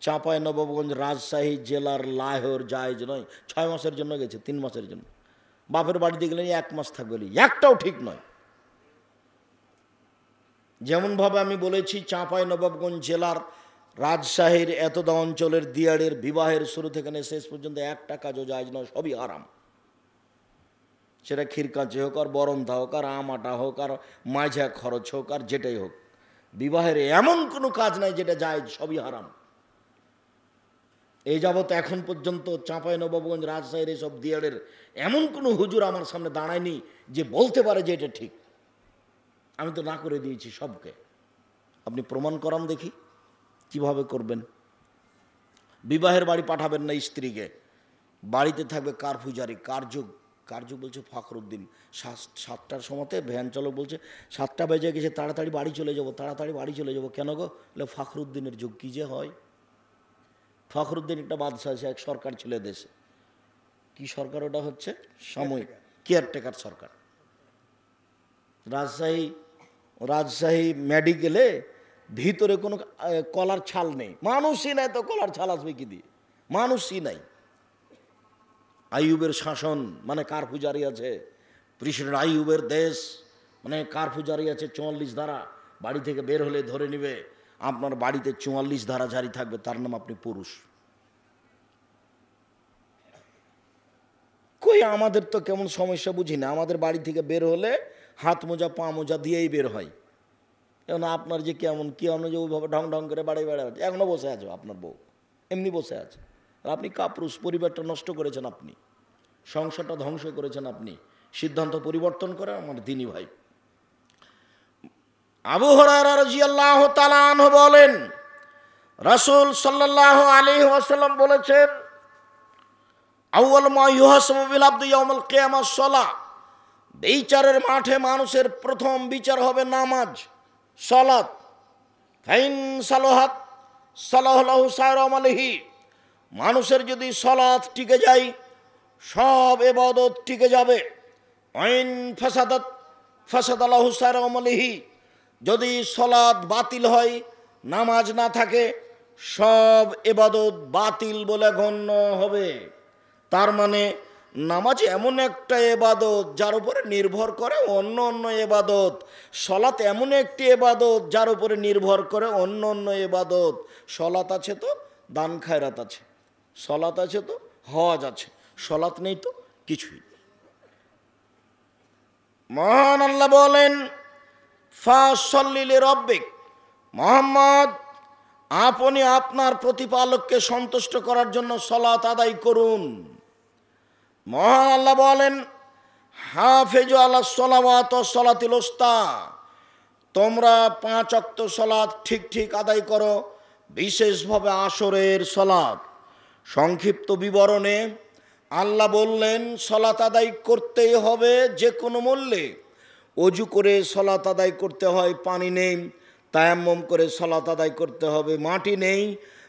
চাঁপাইনবাবগঞ্জ রাজশাহী জেলার লাহোর জায়েজ নয়। 6 মাসের জন্য গেছে, 3 মাসের জন্য। বাপের বাড়িতে গেলে 1 মাস থাকবে, একটাও ঠিক নয়। যেমনভাবে আমি বলেছি চাঁপাইনবাবগঞ্জ জেলার রাজশাহীর এতদা অঞ্চলের দিয়াড়ের বিবাহের শুরু থেকে শেষ পর্যন্ত একটা কাজও জায়েজ নয়, সবই হারাম। সেটা ক্ষীরকাঁচি হোক, আর বরন্থা হোক, আর আমাটা হোক, আর মাঝা খরচ হোক, আর যেটাই হোক, বিবাহের এমন কোনো কাজ নাই যেটা জায়েজ, সবই হারাম। এই যাবৎ এখন পর্যন্ত চাঁপাইনবাবগঞ্জ রাজশাহীর এইসব দিয়াড়ের এমন কোনো হুজুর আমার সামনে দাঁড়ায়নি যে বলতে পারে যে এটা ঠিক। আমি তো না করে দিয়েছি সবকে। আপনি প্রমাণ করান দেখি কিভাবে করবেন। বিবাহের বাড়ি পাঠাবেন না স্ত্রীকে, বাড়িতে থাকবে কারফুজারি, কারযুগ বলছে ফখরুদ্দিন। 7টার সময়তে ভ্যান চালক বলছে 7টা বেজে গেছে, তাড়াতাড়ি বাড়ি চলে যাবো, তাড়াতাড়ি বাড়ি চলে যাবো। কেন গো? বলে ফখরুদ্দিনের যুগ। কী যে হয়! ফখরুদ্দিন একটা বাদশাহ আছে, এক সরকার ছিল দেশে। কি সরকার ওটা? হচ্ছে সাময়িক কেয়ারটেকার সরকার। রাজশাহী মেডিকেলে ভিতরে কোনো কলার ছাল নেই, মানুষই নাই, তো কলার ছাল আসবে কি দিয়ে? মানুষই নাই। আইয়ুবের শাসন মানে কারফুজারি আছে, প্রেসিডেন্ট আইয়ুবের দেশ মানে কারফুজারি আছে। 44 ধারা, বাড়ি থেকে বের হলে ধরে নিবে। আপনার বাড়িতে 44 ধারা জারি থাকবে, তার নাম আপনি পুরুষ। কই আমাদের তো কেমন সমস্যা বুঝি না। আমাদের বাড়ি থেকে বের হলে হাত মোজা পা মোজা দিয়েই বের হয়। এখন আপনার যে কেমন কি যে ওইভাবে ঢং ঢং করে বাড়ি বেড়াচ্ছে, এখনও বসে আছে আপনার বউ, এমনি বসে আছে। আর আপনি কাপুরুষ, পরিবারটা নষ্ট করেছেন আপনি, সংসারটা ধ্বংস করেছেন আপনি। সিদ্ধান্ত পরিবর্তন করে আমার দিনী ভাই। আবু হুরায়রা রাদিয়াল্লাহু তাআলা আনহু বলেন, রাসূল সাল্লাল্লাহু আলাইহি ওয়াসাল্লাম বলেছেন, আউয়াল মা ইউহাসাবু বিল আবদি ইয়াউমুল কিয়ামাহ সালাহ। বিচারের মাঠে মানুষের প্রথম বিচার হবে নামাজ, সালাত। ফাইন সালাহাত সালাহু সাইর আমালিহি। মানুষের যদি সালাত টিকে যায়, সব ইবাদত টিকে যাবে। আইন ফাসাদাত ফাসাদালাহু সাইর আমালিহি। যদি সালাত বাতিল হয়, নামাজ না থাকে, সব ইবাদত বাতিল বলে গণ্য হবে। তার মানে নামাজ এমন একটা ইবাদত যার উপরে নির্ভর করে অন্য অন্য ইবাদত। সালাত এমন একটি ইবাদত যার উপরে নির্ভর করে অন্য অন্য ইবাদত। সালাত আছে তো দান খায়রাত আছে, সালাত আছে তো হজ আছে, সালাত নেই তো কিছুই। মহান আল্লাহ বলেন, ফাসল্লি লিরাব্বিক, মুহাম্মদ আপনি আপনার প্রতিপালককে সন্তুষ্ট করার জন্য সালাত আদায় করুন। মহান আল্লাহ বলেন, হাফিজু আলাস সালাওয়াত ওয়াস সালাতিল উস্তা, তোমরা 5 ওয়াক্ত সালাত ঠিক ঠিক আদায় করো, বিশেষভাবে আসরের সালাত। সংক্ষিপ্ত বিবরণে আল্লাহ বললেন সালাত আদায় করতেই হবে যে কোনো মূল্যে। অজু করে সালাত আদায় করতে হয়, পানি নেই, তায়াম্মুম করে সালাত আদায় করতে হবে, মাটি নেই,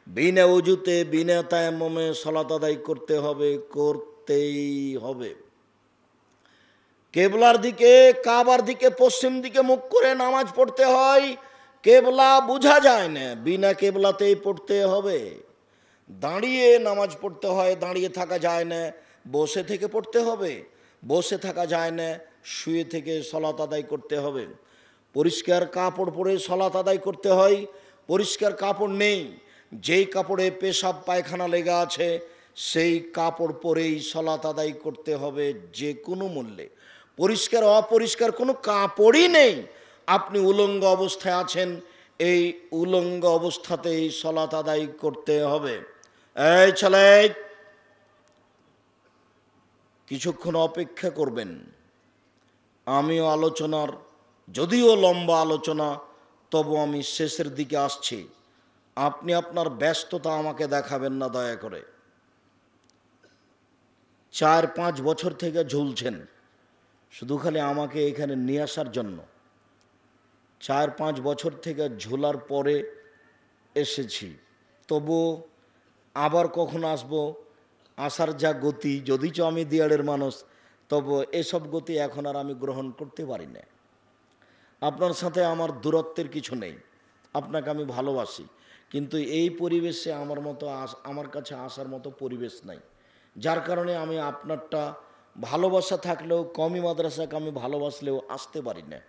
বিনা অজুতে বিনা তায়াম্মুমে সালাত আদায় করতে হবে, করতেই হবে। কেবলার দিকে, কাবার দিকে, পশ্চিম দিকে মুখ করে নামাজ পড়তে হয়। কেবলা বোঝা যায় না, বিনা কেবলাতেই পড়তে হবে। দাঁড়িয়ে নামাজ পড়তে হয়, দাঁড়িয়ে থাকা যায় না, বসে থেকে পড়তে হবে। বসে থাকা যায় না, শুয়ে থেকে সালাত আদায় করতে হবে। পরিষ্কার কাপড় পরে সালাত আদায় করতে হয়, পরিষ্কার কাপড় নেই, যেই কাপড়ে পেশাব পায়খানা লেগে আছে সেই কাপড় পরেই সালাত আদায় করতে হবে যে কোনো মূল্যে। পরিষ্কার অপরিষ্কার কোনো কাপড়ই নেই, আপনি উলঙ্গ অবস্থায় আছেন, এই উলঙ্গ অবস্থাতেই সালাত আদায় করতে হবে। এই ছেলে, কিছুক্ষণ অপেক্ষা করবেন। আমিও আলোচনার, যদিও লম্বা আলোচনা, তবু আমি শেষের দিকে আসছি। আপনি আপনার ব্যস্ততা আমাকে দেখাবেন না দয়া করে। 4-5 বছর থেকে ঝুলছেন শুধু খালি আমাকে এখানে নিয়ে আসার জন্য। 4-5 বছর থেকে ঝোলার পরে এসেছি, তবু আবার কখন আসবো, আসার যা গতি, যদিচ আমি দিয়াড়ের মানুষ, তবু এসব গতি এখন আর আমি গ্রহণ করতে পারি না। আপনার সাথে আমার দূরত্বের কিছু নেই, আপনাকে আমি ভালোবাসি, কিন্তু এই পরিবেশে আমার কাছে আসার মতো পরিবেশ নাই, যার কারণে আমি আপনারটা ভালোবাসা থাকলেও কমি মাদ্রাসাকে আমি ভালোবাসলেও আসতে পারি না।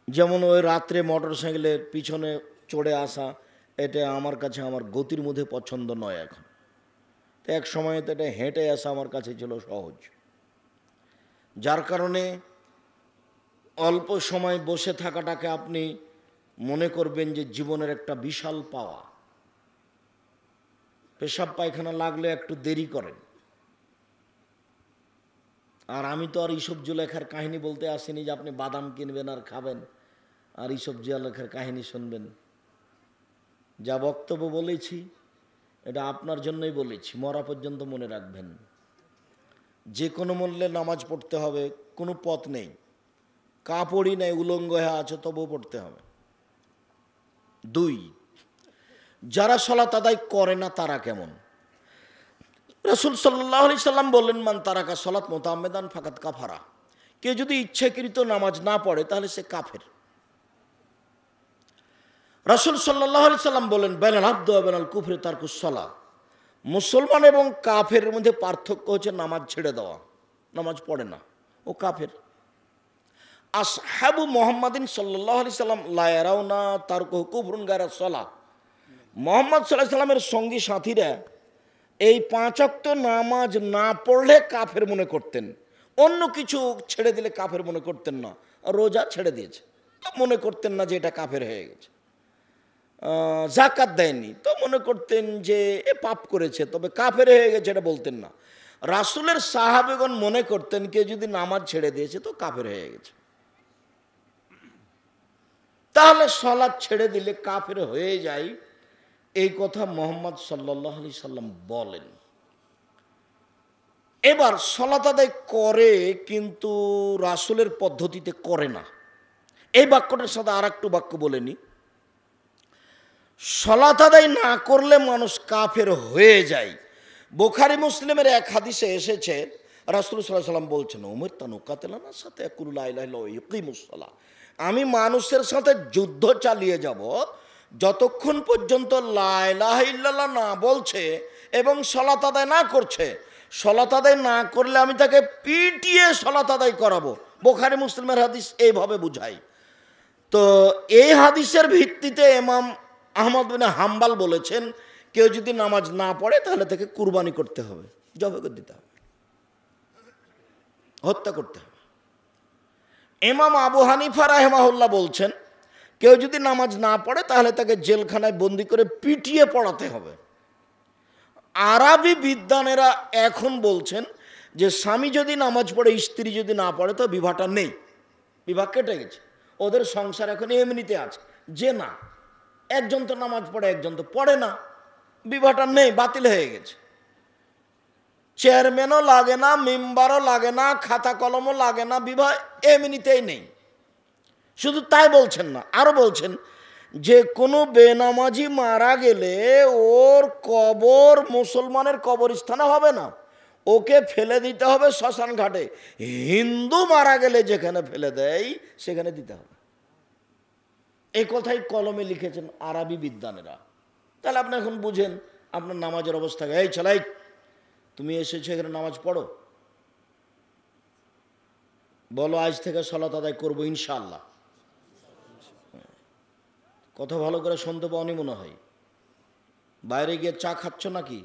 যেমন ওই রাত্রে মোটর সাইকেলের পিছনে চড়ে আসা, এটা আমার কাছে আমার গতির মধ্যে পছন্দ নয় এখন। তো এক সময় তো এটা হেঁটে আসা আমার কাছে ছিল সহজ, যার কারণে অল্প সময় বসে থাকাটাকে আপনি মনে করবেন যে জীবনের একটা বিশাল পাওয়া। পেশাব পায়খানা লাগলে একটু দেরি করেন। আর আমি তো আর এইসব জুলেখার কাহিনী বলতে আসিনি যে আপনি বাদাম কিনবেন আর খাবেন আর এইসব জুলেখার কাহিনী শুনবেন। যা বক্তব্য বলেছি এটা আপনার জন্যই বলেছি, মরা পর্যন্ত মনে রাখবেন। যে কোনো মূল্যে নামাজ পড়তে হবে, কোনো পথ নেই, কাপড়ই নেই, উলঙ্গ হয়ে আছে তবুও পড়তে হবে। 2, যারা সালাত আদায় করে না তারা কেমন? রাসূল সাল্লাল্লাহু আলাইহি সাল্লাম বললেন, মান তারাকা সালাত মুতাআম্মিদান ফাকাত কাফারা। কেউ যদি ইচ্ছাকৃত নামাজ না পড়ে তাহলে সে কাফের। রাসূল সাল্লাল্লাহু আলাইহি সাল্লাম বলেন, বাইনাল আবদি ওয়া বাইনাল কুফরি তারকুস সালাহ। মুসলমান এবং কাফের মধ্যে পার্থক্য হচ্ছে নামাজ ছেড়ে দেওয়া, নামাজ পড়ে না, ও কাফের। আসহাবু মুহাম্মাদিন সাল্লাল্লাহু আলাইহি সাল্লাম লা ইয়ারাউনা তারকুহু কুফরুন গায়রা সালাহ। মুহাম্মদ সাল্লাল্লাহু আলাইহি সাল্লামের সঙ্গী সাথীরা এই 5 ওয়াক্ত নামাজ না পড়লে কাফের মনে করতেন, অন্য কিছু ছেড়ে দিলে কাফের মনে করতেন না। রোজা ছেড়ে দিয়েছে তো মনে করতেন না যে এটা কাফের হয়ে গেছে। যাকাত দেয়নি তো মনে করতেন যে এ পাপ করেছে, তবে কাফের হয়ে গেছে এটা বলতেন না। রাসূলের সাহাবেগণ মনে করতেন কেউ যদি নামাজ ছেড়ে দিয়েছে তো কাফের হয়ে গেছে। তাহলে সালাত ছেড়ে দিলে কাফের হয়ে যায়, এই কথা মুহাম্মদ সাল্লাল্লাহু আলাইহি সাল্লাম বলেন। এবার সালাত আদায় করে কিন্তু রাসূলের পদ্ধতিতে করে না। এই বাক্যটার সাথে আর একটু বাক্য বলে নি, সালাত আদায় না করলে মানুষ কাফের হয়ে যায়। বুখারী মুসলিমের এক হাদিসে এসেছে, রাসূল সাল্লাল্লাহু আলাইহি সাল্লাম বলছেন, উমিরতু আন উকাতিলা সাথে ইয়াকুলু লা ইলাহা ইল্লাল্লাহ ওয়া ইকিমুস সালাহ। আমি মানুষের সাথে যুদ্ধ চালিয়ে যাব যতক্ষণ পর্যন্ত লা ইলাহা ইল্লাল্লাহ না বলছে এবং সালাত আদায় না করছে। সালাত আদায় না করলে আমি তাকে পিটিয়ে সালাত আদায় করাবো। বুখারী মুসলিমের হাদিস এইভাবে বুঝাই। তো এই হাদিসের ভিত্তিতে ইমাম আহমদ বিন হাম্বল বলেছেন, কেউ যদি নামাজ না পড়ে তাহলে তাকে কুরবানি করতে হবে, জবাই করে দিতে হবে, হত্যা করতে হবে। ইমাম আবু হানিফা রাহিমাহুল্লাহ বলছেন, কেউ যদি নামাজ না পড়ে তাহলে তাকে জেলখানায় বন্দি করে পিটিয়ে পড়াতে হবে। আরবি বিদ্বানেরা এখন বলছেন যে স্বামী যদি নামাজ পড়ে স্ত্রী যদি না পড়ে তো বিবাহটা নেই, বিবাহ কেটে গেছে, ওদের সংসার এখন এমনিতে আছে। যে না, একজন তো নামাজ পড়ে একজন তো পড়ে না, বিবাহটা নেই, বাতিল হয়ে গেছে। চেয়ারম্যানও লাগে না, মেম্বারও লাগে না, খাতা কলমও লাগে না, বিবাহ এমনিতেই নেই। শুধু তাই বলছেন না, আরও বলছেন যে কোনো বেনামাজি মারা গেলে ওর কবর মুসলমানের কবরস্থানে হবে না, ওকে ফেলে দিতে হবে শ্মশান ঘাটে। হিন্দু মারা গেলে যেখানে ফেলে দেয় সেখানে দিতে হবে। এই কথাই কলমে লিখেছেন আরবি বিদ্বানেরা। তাহলে আপনি এখন বুঝেন আপনার নামাজের অবস্থা। এই ছেলাই, তুমি এসেছো এখানে নামাজ পড়ো, বলো আজ থেকে সালাত আদায় করবো ইনশাআল্লাহ। কথা ভালো করে শুনতে পাওনি মনে হয়। বাইরে গিয়ে চা খাচ্ছ নাকি?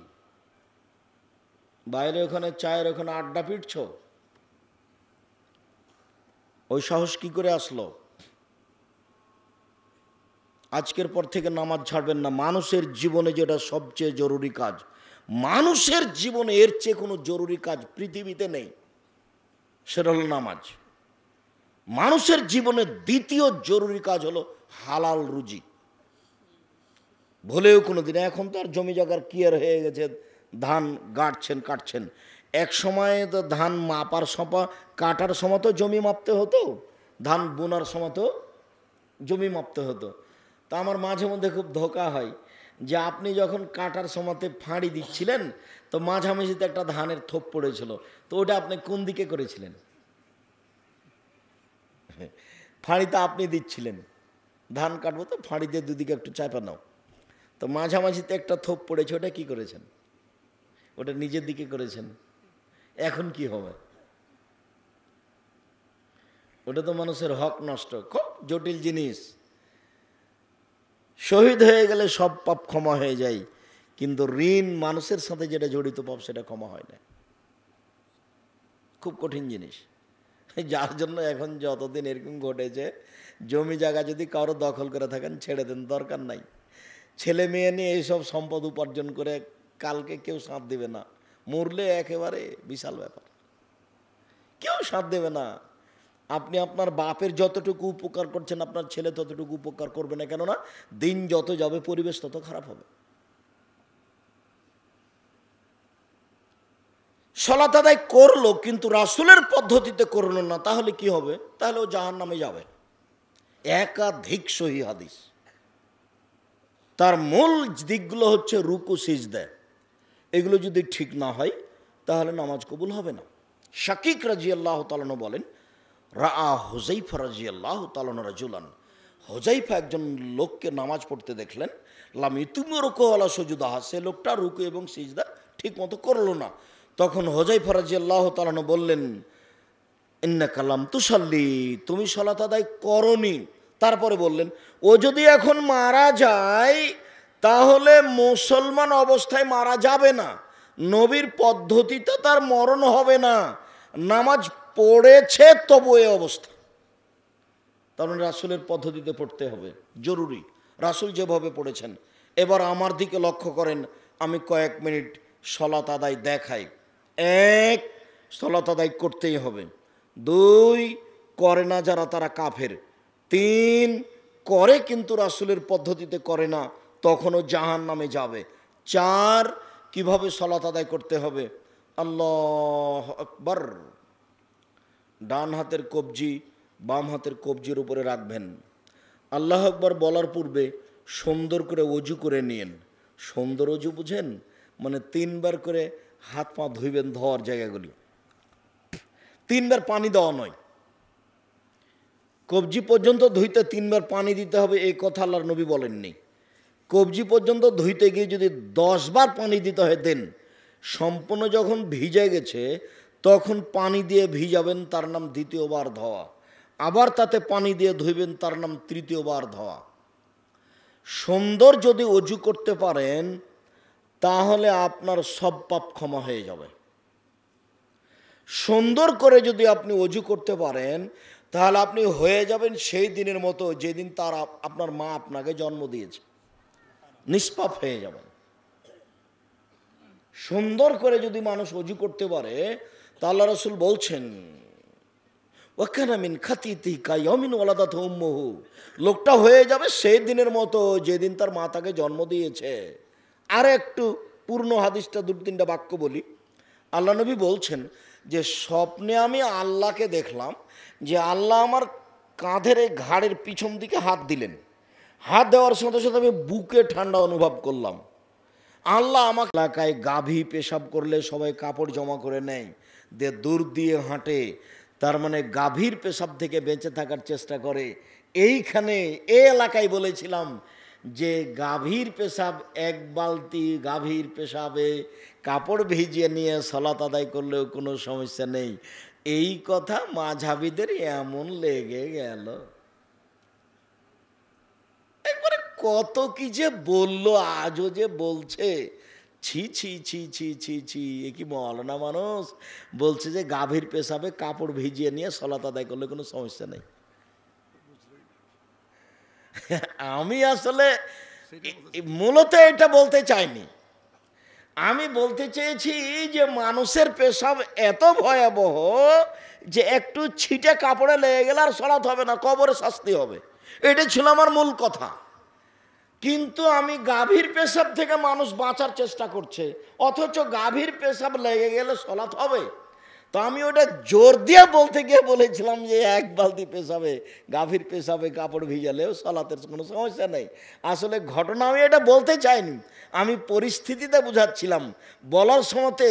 বাইরে ওখানে চায়ের ওখানে আড্ডা পিটছ? ওই সাহস কি করে আসলো? আজকের পর থেকে নামাজ ছাড়বেন না। মানুষের জীবনে যেটা সবচেয়ে জরুরি কাজ, মানুষের জীবনে এর চেয়ে কোনো জরুরি কাজ পৃথিবীতে নেই, সেটা হলো নামাজ। মানুষের জীবনে দ্বিতীয় জরুরি কাজ হলো হালাল রুজি। ভুলেও কোনো দিন, এখন তো আর জমি জায়গার ক্লিয়ার হয়ে গেছে, ধান গাঁটছেন কাটছেন। এক সময় তো ধান মাপার কাটার সময় তো জমি মাপতে হতো, ধান বোনার সময় তো জমি মাপতে হতো। তা আমার মাঝে মধ্যে খুব ধোকা হয় যে আপনি যখন কাটার সময়তে ফাঁড়ি দিচ্ছিলেন তো মাঝামাঝিতে একটা ধানের থোপ পড়েছিল, তো ওটা আপনি কোন দিকে করেছিলেন? ফাঁড়িটা আপনি দিচ্ছিলেন, ধান কাটবো তো ফাঁড়ি দিয়ে দুদিকে একটু চাপা নাও, তো মাঝামাঝিতে একটা থোপ পড়েছে, ওটা কি করেছেন? ওটা নিজের দিকে করেছেন। এখন কি হবে? ওটা তো মানুষের হক নষ্ট, খুব জটিল জিনিস। শহীদ হয়ে গেলে সব পাপ ক্ষমা হয়ে যায়, কিন্তু ঋণ মানুষের সাথে যেটা জড়িত পাপ সেটা ক্ষমা হয় না। খুব কঠিন জিনিস, যার জন্য এখন যতদিন এরকম ঘটেছে, জমি জায়গা যদি কারো দখল করে থাকেন ছেড়ে দেন, দরকার নাই। ছেলে মেয়ে নিয়ে এইসব সম্পদ উপার্জন করে কালকে কেউ সাথ দেবে না, মরলে একেবারে বিশাল ব্যাপার, কেউ সাথ দেবে না। আপনি আপনার বাপের যতটুকু উপকার করছেন আপনার ছেলে ততটুকু উপকার করবে না, কেননা দিন যত যাবে পরিবেশ তত খারাপ হবে। সালাত আদায় করলো কিন্তু রাসূলের পদ্ধতিতে করলো না, তাহলে কি হবে? তাহলে ও জাহান্নামে যাবে। একাধিক সহিহ হাদিস। তার মূল দিকগুলো হচ্ছে রুকু সিজদা, এগুলো যদি ঠিক না হয় তাহলে নামাজ কবুল হবে না। শাকিক রাদিয়াল্লাহু তাআলা বলেন, রাআ হুযায়ফা রাদিয়াল্লাহু তাআলা রাজুলান, হুযায়ফা একজন লোককে নামাজ পড়তে দেখলেন, লাম ইতুম রুকু ওয়ালা সুজুদাহা, সে লোকটা রুকু এবং সিজদা ঠিক মতো করলো না। তখন হুযায়ফা রাদিয়াল্লাহু তাআলা বললেন, ইন্নাকা লাম তুসাল্লি, তুমি সালাত আদায় করনি। তারপরে বললেন, ও যদি এখন মারা যায় তাহলে মুসলমান অবস্থায় মারা যাবে না, নবীর পদ্ধতিতে তার মরণ হবে না, নামাজ পড়েছে তবু এ অবস্থা। তার মানে রাসূলের পদ্ধতিতে পড়তে হবে, জরুরি, রাসূল যেভাবে পড়েছেন। এবার আমার দিকে লক্ষ্য করেন, আমি কয়েক মিনিট সালাত আদায় দেখাই। এক, সালাত আদায় করতেই হবে। দুই, করে না যারা তারা কাফের। তিন, করে কিন্তু রাসূলের পদ্ধতিতে করে না, তখনও জাহান্নামে যাবে। চার, কিভাবে সালাত আদায় করতে হবে? আল্লাহু আকবার, ডান হাতের কবজি বাম হাতের কবজির উপরে রাখবেন। আল্লাহু আকবার বলার পূর্বে সুন্দর করে ওযু করে নিন। সুন্দর ওযু বুঝেন? মানে 3 বার করে হাত পা ধুইবেন, ধোয়ার জায়গাগুলি 3 বার পানি দেওয়া নয়, কবজি পর্যন্ত ধুইতে 3 বার পানি দিতে হবে, এই কথা আল্লাহর নবী বলেননি। কবজি পর্যন্ত ধুইতে গিয়ে যদি 10 বার পানি দিতে হয় দেন। সম্পূর্ণ যখন ভিজে গেছে তখন পানি দিয়ে ভিজাবেন, তার নাম দ্বিতীয়বার ধোয়া। আবার তাতে পানি দিয়ে ধুইবেন, তার নাম তৃতীয়বার ধোয়া। সুন্দর যদি ওযু করতে পারেন তাহলে আপনার সব পাপ ক্ষমা হয়ে যাবে। সুন্দর করে যদি আপনি ওযু করতে পারেন তাহলে আপনি হয়ে যাবেন সেই দিনের মতো যেদিন তার আপনার মা আপনাকে জন্ম দিয়েছে, নিষ্পাপ হয়ে যাবেন। সুন্দর করে যদি মানুষ ওযু করতে পারে তা আল্লাহ রাসূল বলছেন, ওয়াকানা মিন খাতিতিহি কায়াউমিন ওয়ালাদাতহু উম্মুহু, লোকটা হয়ে যাবে সেই দিনের মতো যেদিন তার মা তাকে জন্ম দিয়েছে। আর একটু পূর্ণ হাদিসটা 2-3টা বাক্য বলি। আল্লাহ নবী বলছেন যে স্বপ্নে আমি আল্লাহকে দেখলাম যে আল্লাহ আমার কাঁধের এই ঘাড়ের পিছন দিকে হাত দিলেন। হাত দেওয়ার সাথে সাথে আমি বুকে ঠান্ডা অনুভব করলাম। আল্লাহ আমাকে, এলাকায় গাভী পেশাব করলে সবাই কাপড় জমা করে নেয়, দিয়ে দূর দিয়ে হাঁটে, তার মানে গাভীর পেশাব থেকে বেঁচে থাকার চেষ্টা করে। এইখানে এই এলাকায় বলেছিলাম যে গাভীর পেশাব, 1 বালতি গাভীর পেশাবে কাপড় ভিজিয়ে নিয়ে সালাত আদায় করলেও কোনো সমস্যা নেই। এই কথা মাঝহাবিদের এমন লেগে গেল, একবারে কত কি যে বললো, আজও যে বলছে। ছি ছি ছি ছি ছি ছি, এ কি মওলানা মানুষ বলছে যে গাভীর পেশাবে কাপড় ভিজিয়ে নিয়ে সালাত আদায় করলে কোনো সমস্যা নেই। আমি আসলে মূলত এটা বলতে চাইনি, আমি বলতে চেয়েছি যে মানুষের পেশাব এত ভয়াবহ যে একটু ছিটে কাপড়ে লেগে গেলে আর সালাত হবে না, কবরে শাস্তি হবে। এটা ছিল আমার মূল কথা। কিন্তু আমি গাভীর পেশাব থেকে মানুষ বাঁচার চেষ্টা করছে, অথচ গাভীর পেশাব লেগে গেলে সালাত হবে। তো আমি ওটা জোর দিয়ে বলতে গিয়ে বলেছিলাম যে 1 বালতি পেশাবে, গাভীর পেশাবে কাপড় ভিজালেও সালাতের কোনো সমস্যা নেই। আসলে ঘটনা আমি এটা বলতে চাইনি, আমি পরিস্থিতিতে বুঝাচ্ছিলাম। বলার সময়তে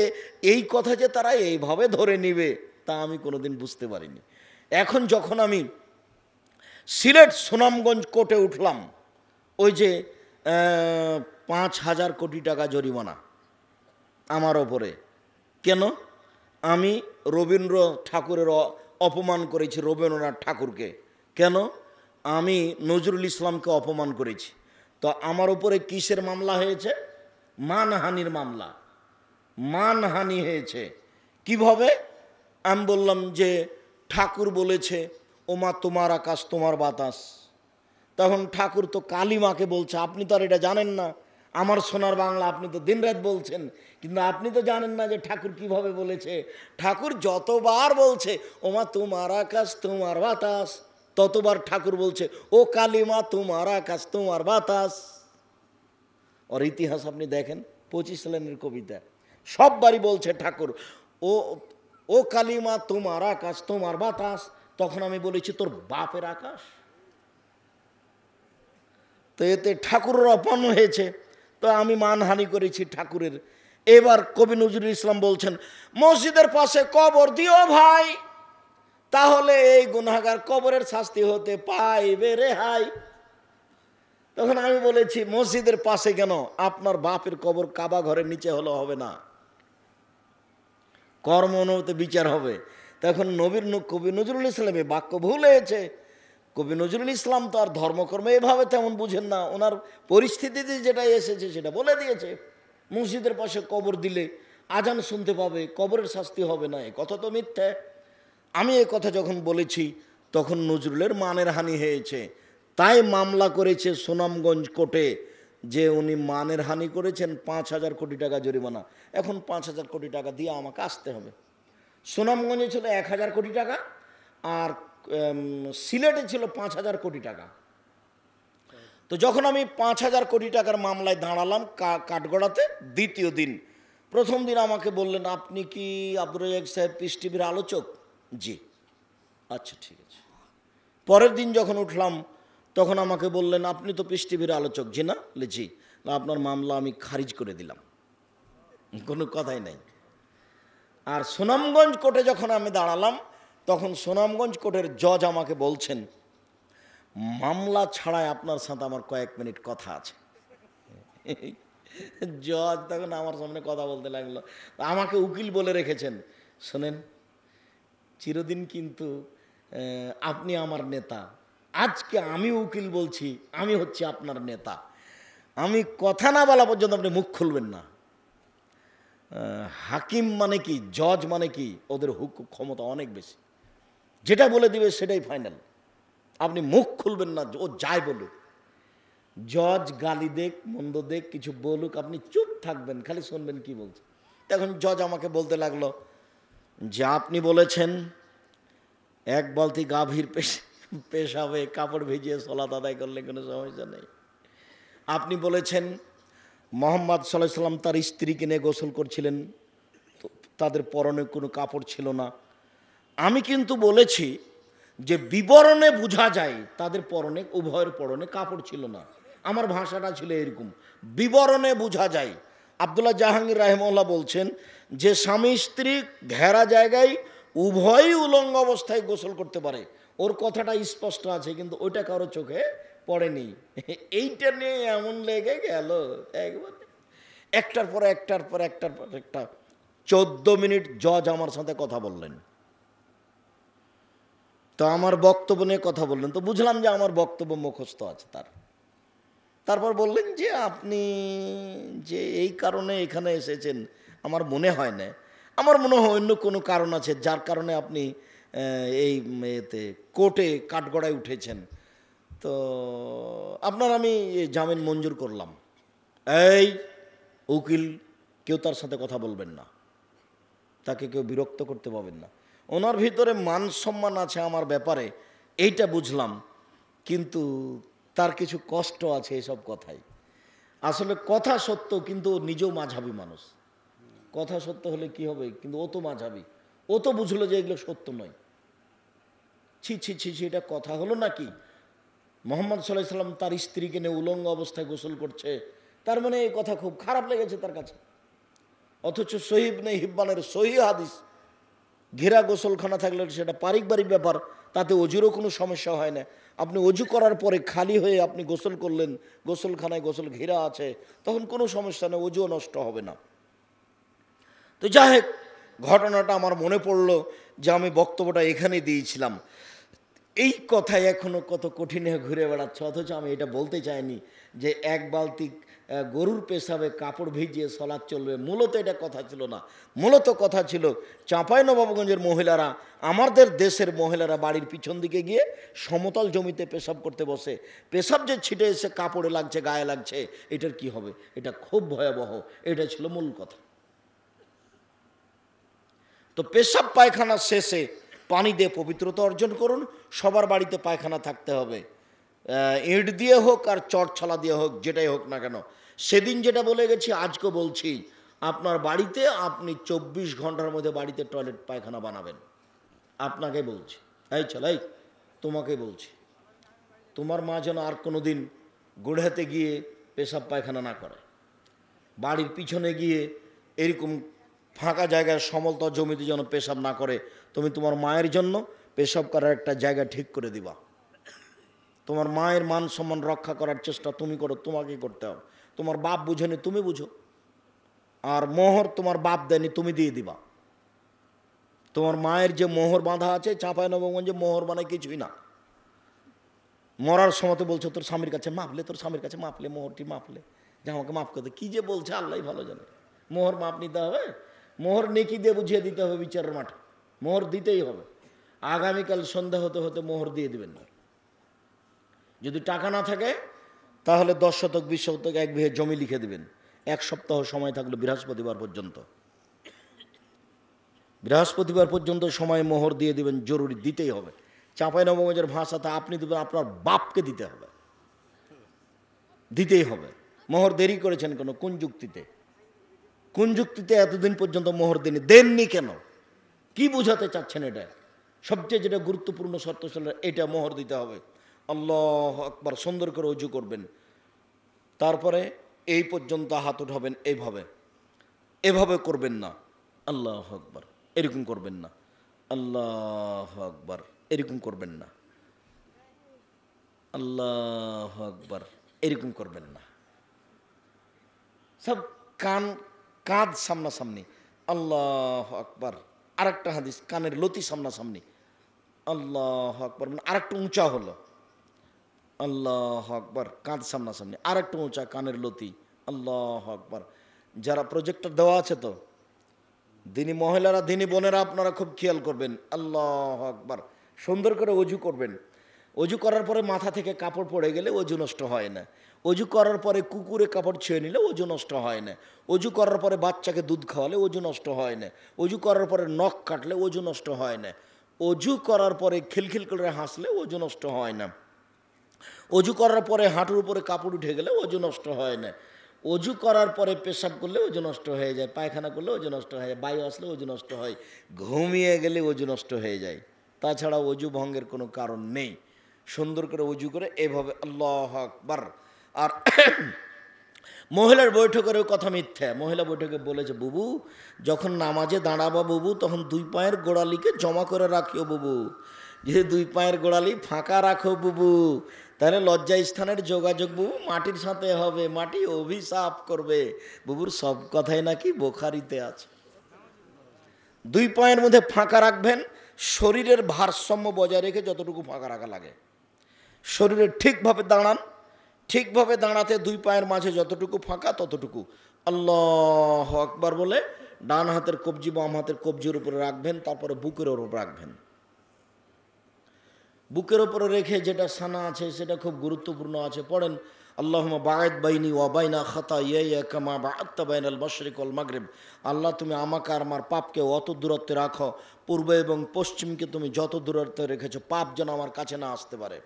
এই কথা যে তারা এইভাবে ধরে নিবে তা আমি কোনোদিন বুঝতে পারিনি। এখন যখন আমি সিলেট সুনামগঞ্জ কোর্টে উঠলাম, ওই যে 5,000 কোটি টাকা জরিমানা আমার ওপরে। কেন? আমি রবীন্দ্র ঠাকুরের অপমান করেছি, রবীন্দ্রনাথ ঠাকুরকে। কেন? আমি নজরুল ইসলামকে অপমান করেছি। তো আমার উপরে কিসের মামলা হয়েছে? মানহানির মামলা। মানহানি হয়েছে। কিভাবে? আমি বললাম যে ঠাকুর বলেছে ওমা তোমার আকাশ তোমার বাতাস। তখন ঠাকুর তো কালিমাকে বলছে, আপনি তো আর এটা জানেন না, আমার সোনার বাংলা আপনি তো দিনরাত বলছেন, কিন্তু আপনি তো জানেন না যে ঠাকুর কিভাবে বলেছে। ঠাকুর যতবার বলছে ওমা তোমার আকাশ তোমার বাতাস, ততবার ঠাকুর বলছে ও কালিমা তোমার আকাশ তোমার বাতাস। ওর ইতিহাস আপনি দেখেন, 25 লাইনের কবিতা, সববারই বলছে ঠাকুর ও ও কালিমা তোমার আকাশ তোমার বাতাস। তখন আমি বলেছি তোর বাপের আকাশ। তো এতে ঠাকুরের অপমান হয়েছে, তো আমি মানহানি করেছি ঠাকুরের। এবার কবি নজরুল ইসলাম বলছেন মসজিদের পাশে কবর দিও ভাই, তাহলে এই গুনাহগার কবরের শাস্তি হতে পাইবে রেহাই। তখন আমি বলেছি মসজিদের পাশে কেন, আপনার বাপের কবর কাবা ঘরের নিচে হলে হবে না, কর্ম অনুমতি বিচার হবে। তখন কবি নজরুল ইসলামের বাক্য ভুল হয়েছে। কবি নজরুল ইসলাম তো আর ধর্মকর্ম এভাবে তেমন বুঝেন না, ওনার পরিস্থিতিতে যেটা এসেছে সেটা বলে দিয়েছে। মসজিদের পাশে কবর দিলে আজান শুনতে পাবে, কবরের শাস্তি হবে না, এ কথা তো মিথ্যা। আমি এ কথা যখন বলেছি তখন নজরুলের মানের হানি হয়েছে, তাই মামলা করেছে সুনামগঞ্জ কোর্টে যে উনি মানের হানি করেছেন, 5,000 কোটি টাকা জরিমানা। এখন 5,000 কোটি টাকা দিয়ে আমাকে আসতে হবে। সুনামগঞ্জে ছিল 1,000 কোটি টাকা, আর সিলেটে ছিল 5,000 কোটি টাকা। তো যখন আমি 5,000 কোটি টাকার মামলায় দাঁড়ালাম কাঠগড়াতে, দ্বিতীয় দিন, প্রথম দিন আমাকে বললেন আপনি কি আব্দুর রাজ্জাক সাহেব পিস টিভির আলোচক? জি। আচ্ছা ঠিক আছে। পরের দিন যখন উঠলাম তখন আমাকে বললেন আপনি তো পিস টিভির আলোচক? জি। না? জি। আপনার মামলা আমি খারিজ করে দিলাম, কোনো কথাই নাই। আর সুনামগঞ্জ কোর্টে যখন আমি দাঁড়ালাম তখন সুনামগঞ্জ কোর্টের জজ আমাকে বলছেন মামলা ছাড়াই আপনার সাথে আমার কয়েক মিনিট কথা আছে। জজ তখন আমার সামনে কথা বলতে লাগলো, আমাকে উকিল বলে রেখেছেন। শোনেন, চিরদিন কিন্তু আপনি আমার নেতা, আজকে আমি উকিল বলছি আমি হচ্ছে আপনার নেতা, আমি কথা না বলা পর্যন্ত আপনি মুখ খুলবেন না। হাকিম মানে কি, জজ মানে কি, ওদের হুকুম ক্ষমতা অনেক বেশি, যেটা বলে দিবে সেটাই ফাইনাল, আপনি মুখ খুলবেন না, ও যাই বলুক। জজ গালি দেখ মন্দ দেখ কিছু বলুক, আপনি চুপ থাকবেন, খালি শুনবেন কি বলছে। তখন জজ আমাকে বলতে লাগলো যে আপনি বলেছেন এক বালতি গাভীর পেশাবে কাপড় ভিজিয়ে সলাত আদায় করলে কোনো সমস্যা নেই। আপনি বলেছেন মোহাম্মদ সাল্লাল্লাহু আলাইহি ওয়াসাল্লাম তার স্ত্রীকে নিয়ে গোসল করছিলেন, তাদের পরনে কোনো কাপড় ছিল না। আমি কিন্তু বলেছি যে বিবরণে বোঝা যায় তাদের পরনে, উভয়ের পরনে কাপড় ছিল না। আমার ভাষাটা ছিল এরকম, বিবরণে বোঝা যায়। আব্দুল্লাহ জাহাঙ্গীর রাহিমাহুল্লাহ বলছেন যে স্বামী স্ত্রী ঘেরা জায়গায় উভয়ই উলঙ্গ অবস্থায় গোসল করতে পারে, ওর কথাটা স্পষ্ট আছে, কিন্তু ওইটা কারো চোখে পড়েনি। এইটা নিয়ে এমন লেগে গেল একবারে, একটার পর একটা 14 মিনিট জজ আমার সাথে কথা বললেন। তো আমার বক্তব্য নিয়ে কথা বললেন, তো বুঝলাম যে আমার বক্তব্য মুখস্থ আছে তার। তারপর বললেন যে আপনি যে এই কারণে এখানে এসেছেন আমার মনে হয় না, আমার মনে হয় অন্য কোনো কারণ আছে যার কারণে আপনি এই এতে কোর্টে কাঠগড়ায় উঠেছেন। তো আপনার আমি জামিন মঞ্জুর করলাম। এই উকিল, কেউ তার সাথে কথা বলবেন না, তাকে কেউ বিরক্ত করতে পারবেন না। ওনার ভিতরে মান সম্মান আছে আমার ব্যাপারে, এইটা বুঝলাম, কিন্তু তার কিছু কষ্ট আছে এসব কথাই। আসলে কথা সত্য, কিন্তু ও নিজেও মাঝাবি মানুষ। কথা সত্য হলে কি হবে, কিন্তু ও তো মাঝাবি, ও তো বুঝলো যে এগুলো সত্য নয়। ছি ছি ছি ছি, এটা কথা হলো নাকি? মোহাম্মদ সাল্লাল্লাহু আলাইহি ওয়াসাল্লাম তার স্ত্রীকে নিয়ে উলঙ্গ অবস্থায় গোসল করছে, তার মানে এই কথা খুব খারাপ লেগেছে তার কাছে। অথচ সহিহ ইবনে হিব্বানের সহিহ হাদিস, ঘেরা গোসলখানা থাকলে সেটা পারিবারিক ব্যাপার, তাতে অজুরও কোনো সমস্যা হয় না। আপনি অজু করার পরে খালি হয়ে আপনি গোসল করলেন, গোসলখানায় গোসল ঘেরা আছে, তখন কোনো সমস্যা নেই, অজুও নষ্ট হবে না। তো যাই হোক, ঘটনাটা আমার মনে পড়লো যে আমি বক্তব্যটা এখানে দিয়েছিলাম। এই কথায় এখনও কত কঠিন হয়ে ঘুরে বেড়াচ্ছে, অথচ আমি এটা বলতে চাইনি যে এক বালতি গরুর পেশাবে কাপড় ভিজিয়ে সলাৎ চলবে। মূলত এটা কথা ছিল না, মূলত কথা ছিল চাঁপাইনবাবগঞ্জের মহিলারা, আমাদের দেশের মহিলারা বাড়ির পিছন দিকে গিয়ে সমতল জমিতে পেশাব করতে বসে। পেশাব যে ছিটে এসে কাপড়ে লাগছে, গায়ে লাগছে, এটার কি হবে? এটা খুব ভয়াবহ। এটা ছিল মূল কথা। তো পেশাব পায়খানা শেষে পানি দিয়ে পবিত্রতা অর্জন করুন। সবার বাড়িতে পায়খানা থাকতে হবে, ইট দিয়ে হোক আর চটছালা দিয়ে হোক, যেটাই হোক না কেন। সেদিন যেটা বলে গেছি আজকে বলছি, আপনার বাড়িতে আপনি 24 ঘন্টার মধ্যে বাড়িতে টয়লেট পায়খানা বানাবেন। আপনাকে বলছি, এই চলাই তোমাকে বলছি, তোমার মা যেন আর কোনো দিন গুড়হাতে গিয়ে পেশাব পায়খানা না করে, বাড়ির পিছনে গিয়ে এরকম ফাঁকা জায়গায় সমতল জমিতে যেন পেশাব না করে। তুমি তোমার মায়ের জন্য পেশাব করার একটা জায়গা ঠিক করে দিবা। তোমার মায়ের মান সম্মান রক্ষা করার চেষ্টা তুমি করো, তোমাকেই করতে হবে। তোমার বাপ বুঝেনি, তুমি বুঝো। আর মোহর তোমার বাপ দেয়নি, তুমি দিয়ে দিবা। তোমার মায়ের যে মোহর বাঁধা আছে, চাঁপাইনবাবগঞ্জে মোহর মানে কিছুই না। মরার সময় তো বলছো তোর স্বামীর কাছে মাপলে, তোর স্বামীর কাছে মাপলে, মোহরটি মাপলে, যে আমাকে মাফ করতে, কী যে বলছে আল্লাহ ভালো জানে। মোহর মাপ নিতে হবে, মোহর নেকি দিয়ে বুঝিয়ে দিতে হবে বিচারের মাঠে, মোহর দিতেই হবে। আগামীকাল সন্ধ্যা হতে হতে মোহর দিয়ে দিবেন না। যদি টাকা না থাকে তাহলে 10 শতক 20 শতক 1 বিঘে জমি লিখে দিবেন। 1 সপ্তাহ সময় থাকলো, বৃহস্পতিবার পর্যন্ত, বৃহস্পতিবার পর্যন্ত সময় মোহর দিয়ে দিবেন, জরুরি দিতেই হবে। চাঁপাইনবাবগঞ্জের ভাষাতে আপনি দেবেন, আপনার বাপকে দিতে হবে, দিতেই হবে। মোহর দেরি করেছেন কেন? কোন যুক্তিতে? কোন যুক্তিতে এতদিন পর্যন্ত মোহর দেননি কেন? কি বোঝাতে চাচ্ছেন? এটা সবচেয়ে যেটা গুরুত্বপূর্ণ শর্ত ছিল, এটা মোহর দিতে হবে। আল্লাহু আকবার। সুন্দর করে উজু করবেন, তারপরে এই পর্যন্ত হাত উঠাবেন, এইভাবে, এভাবে করবেন না। আল্লাহু আকবার, এরকম করবেন না। আল্লাহু আকবার, এরকম করবেন না। আল্লাহু আকবার, এরকম করবেন না। সব কাঁধ সামনাসামনি। আল্লাহু আকবার। আরেকটা হাদিস, কানের লতি সামনাসামনি। আল্লাহু আকবার, আরেকটু উঁচা হলো। আল্লাহু আকবার, কাঁধ সামনাসামনি, আরেকটু উঁচা, কানের লতি। আল্লাহু আকবার। যারা প্রজেক্টর দেওয়া আছে তো, দিনী মহিলারা, দিনী বোনেরা, আপনারা খুব খেয়াল করবেন। আল্লাহু আকবার। সুন্দর করে অজু করবেন। অজু করার পরে মাথা থেকে কাপড় পড়ে গেলে অজু নষ্ট হয় না। অজু করার পরে কুকুরে কাপড় ছুঁয়ে নিলে অজু নষ্ট হয় না। অজু করার পরে বাচ্চাকে দুধ খাওয়ালে অজু নষ্ট হয় না। অজু করার পরে নখ কাটলে অজু নষ্ট হয় না। অজু করার পরে খিলখিল করে হাসলে অজু নষ্ট হয় না। অজু করার পরে হাঁটুর উপরে কাপড় উঠে গেলে অজু নষ্ট হয় না। অজু করার পরে পেশাব করলে অজু নষ্ট হয়ে যায়, পায়খানা করলে অজু নষ্ট হয়ে যায়, বায়ু আসলে অজু নষ্ট হয়, ঘুমিয়ে গেলে অজু নষ্ট হয়ে যায়। তাছাড়া অজু ভঙ্গের কোনো কারণ নেই। সুন্দর করে অজু করে এভাবে আল্লাহু আকবার। আর মহিলার বৈঠকেরও কথা মিথ্যা। মহিলা বৈঠকে বলেছে, বুবু যখন নামাজে দাঁড়াবা বুবু, তখন 2 পায়ের গোড়ালিকে জমা করে রাখিও বুবু। যে 2 পায়ের গোড়ালি ফাঁকা রাখো বুবু, তাহলে লজ্জা স্থানের যোগাযোগ বুবু মাটির সাথে হবে, মাটি অভিশাপ করবে। বুবুর সব কথাই নাকি বোখারিতে আছে। 2 পায়ের মধ্যে ফাঁকা রাখবেন, শরীরের ভারসাম্য বজায় রেখে যতটুকু ফাঁকা রাখা লাগে। শরীরে ঠিকভাবে দাঁড়ান, ঠিকভাবে দাঁড়াতে 2 পায়ের মাঝে যতটুকু ফাঁকা ততটুকু আল্লাহু আকবার বলে ডান হাতের কবজি বাম হাতের কবজির উপরে রাখবেন, তারপরে বুকের উপর রাখবেন। বুকের উপরে রেখে যেটা সানা আছে সেটা খুব গুরুত্বপূর্ণ আছে, পড়েন আল্লাহুম্মা বা'id বাইনি ওয়া বাইনা খাতায়ায়া কামা বা'adta বাইনাল মাশরিক ওয়াল মাগরিব। আল্লাহ তুমি আমাকে আর আমার পাপকে অত দূরত্বে রাখো, পূর্ব এবং পশ্চিমকে তুমি যত দূরত্বে রেখেছো, পাপ যেন আমার কাছে না আসতে পারে।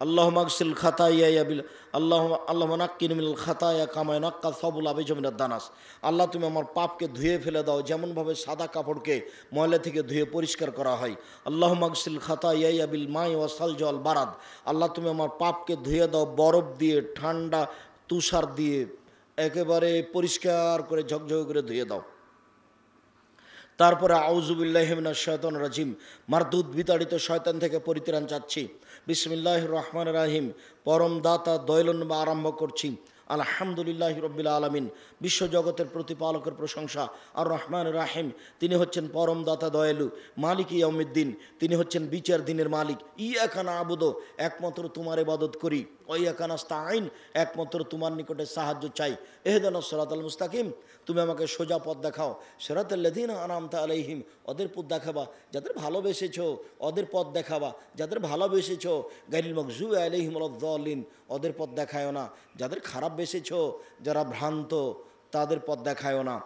আল্লাহুম্মা আগসিল খাতায়ায়া বিল আল্লাহুম্মা নাক্কিনি মিনাল খাতায়া কামা ইয়ানাক্কা সাবুল আবিজ মিনাদ দানাস। আল্লাহ তুমি আমার পাপকে ধুয়ে ফেলে দাও, যেমনভাবে সাদা কাপড়কে ময়লা থেকে ধুয়ে পরিষ্কার করা হয়। আল্লাহুম্মা আগসিল খাতায়ায়া বিল মাই ওয়া সালজি ওয়াল বারাদ। আল্লাহ তুমি আমার পাপকে ধুয়ে দাও বরফ দিয়ে, ঠান্ডা তুষার দিয়ে, একেবারে পরিষ্কার করে ঝকঝক করে ধুয়ে দাও। তারপরে আউযুবিল্লাহি মিনাশ শাইতানির রাজিম, মারদুদ বিতাড়িত শয়তান থেকে পরিত্রাণ চাচ্ছি। বিসমিল্লাহির রহমানির রহিম, পরম দাতা দয়ালু আরম্ভ করছি। আলহামদুলিল্লাহি রাব্বিল আলামিন, বিশ্বজগতের প্রতিপালকের প্রশংসা। আর রহমান রাহিম, তিনি হচ্ছেন পরম দাতা দয়ালু। মালিক ইয়াউমিদ্দিন, তিনি হচ্ছেন বিচার দিনের মালিক। ইয়াকা না'বুদু, একমাত্র তোমার ইবাদত করি। ওয়া ইয়াকা নাস্তাঈন, একমাত্র তোমার নিকটে সাহায্য চাই। ইহদিনাস সিরাতাল মুস্তাকিম, তুমি আমাকে সোজা পথ দেখাও। সিরাতাল লাযিনা আনআমতা আলাইহিম, ওদের পথ দেখাবা যাদের ভালোবেসেছো, ওদের পথ দেখাবা যাদের ভালোবেসেছো। গায়রিল মাগযুবি আলাইহিম ওয়ালাদ-দাল্লিন, ওদের পথ দেখায়ও না যাদের খারাপ বেসেছো, যারা ভ্রান্ত, তাদের পথ দেখায়ও না।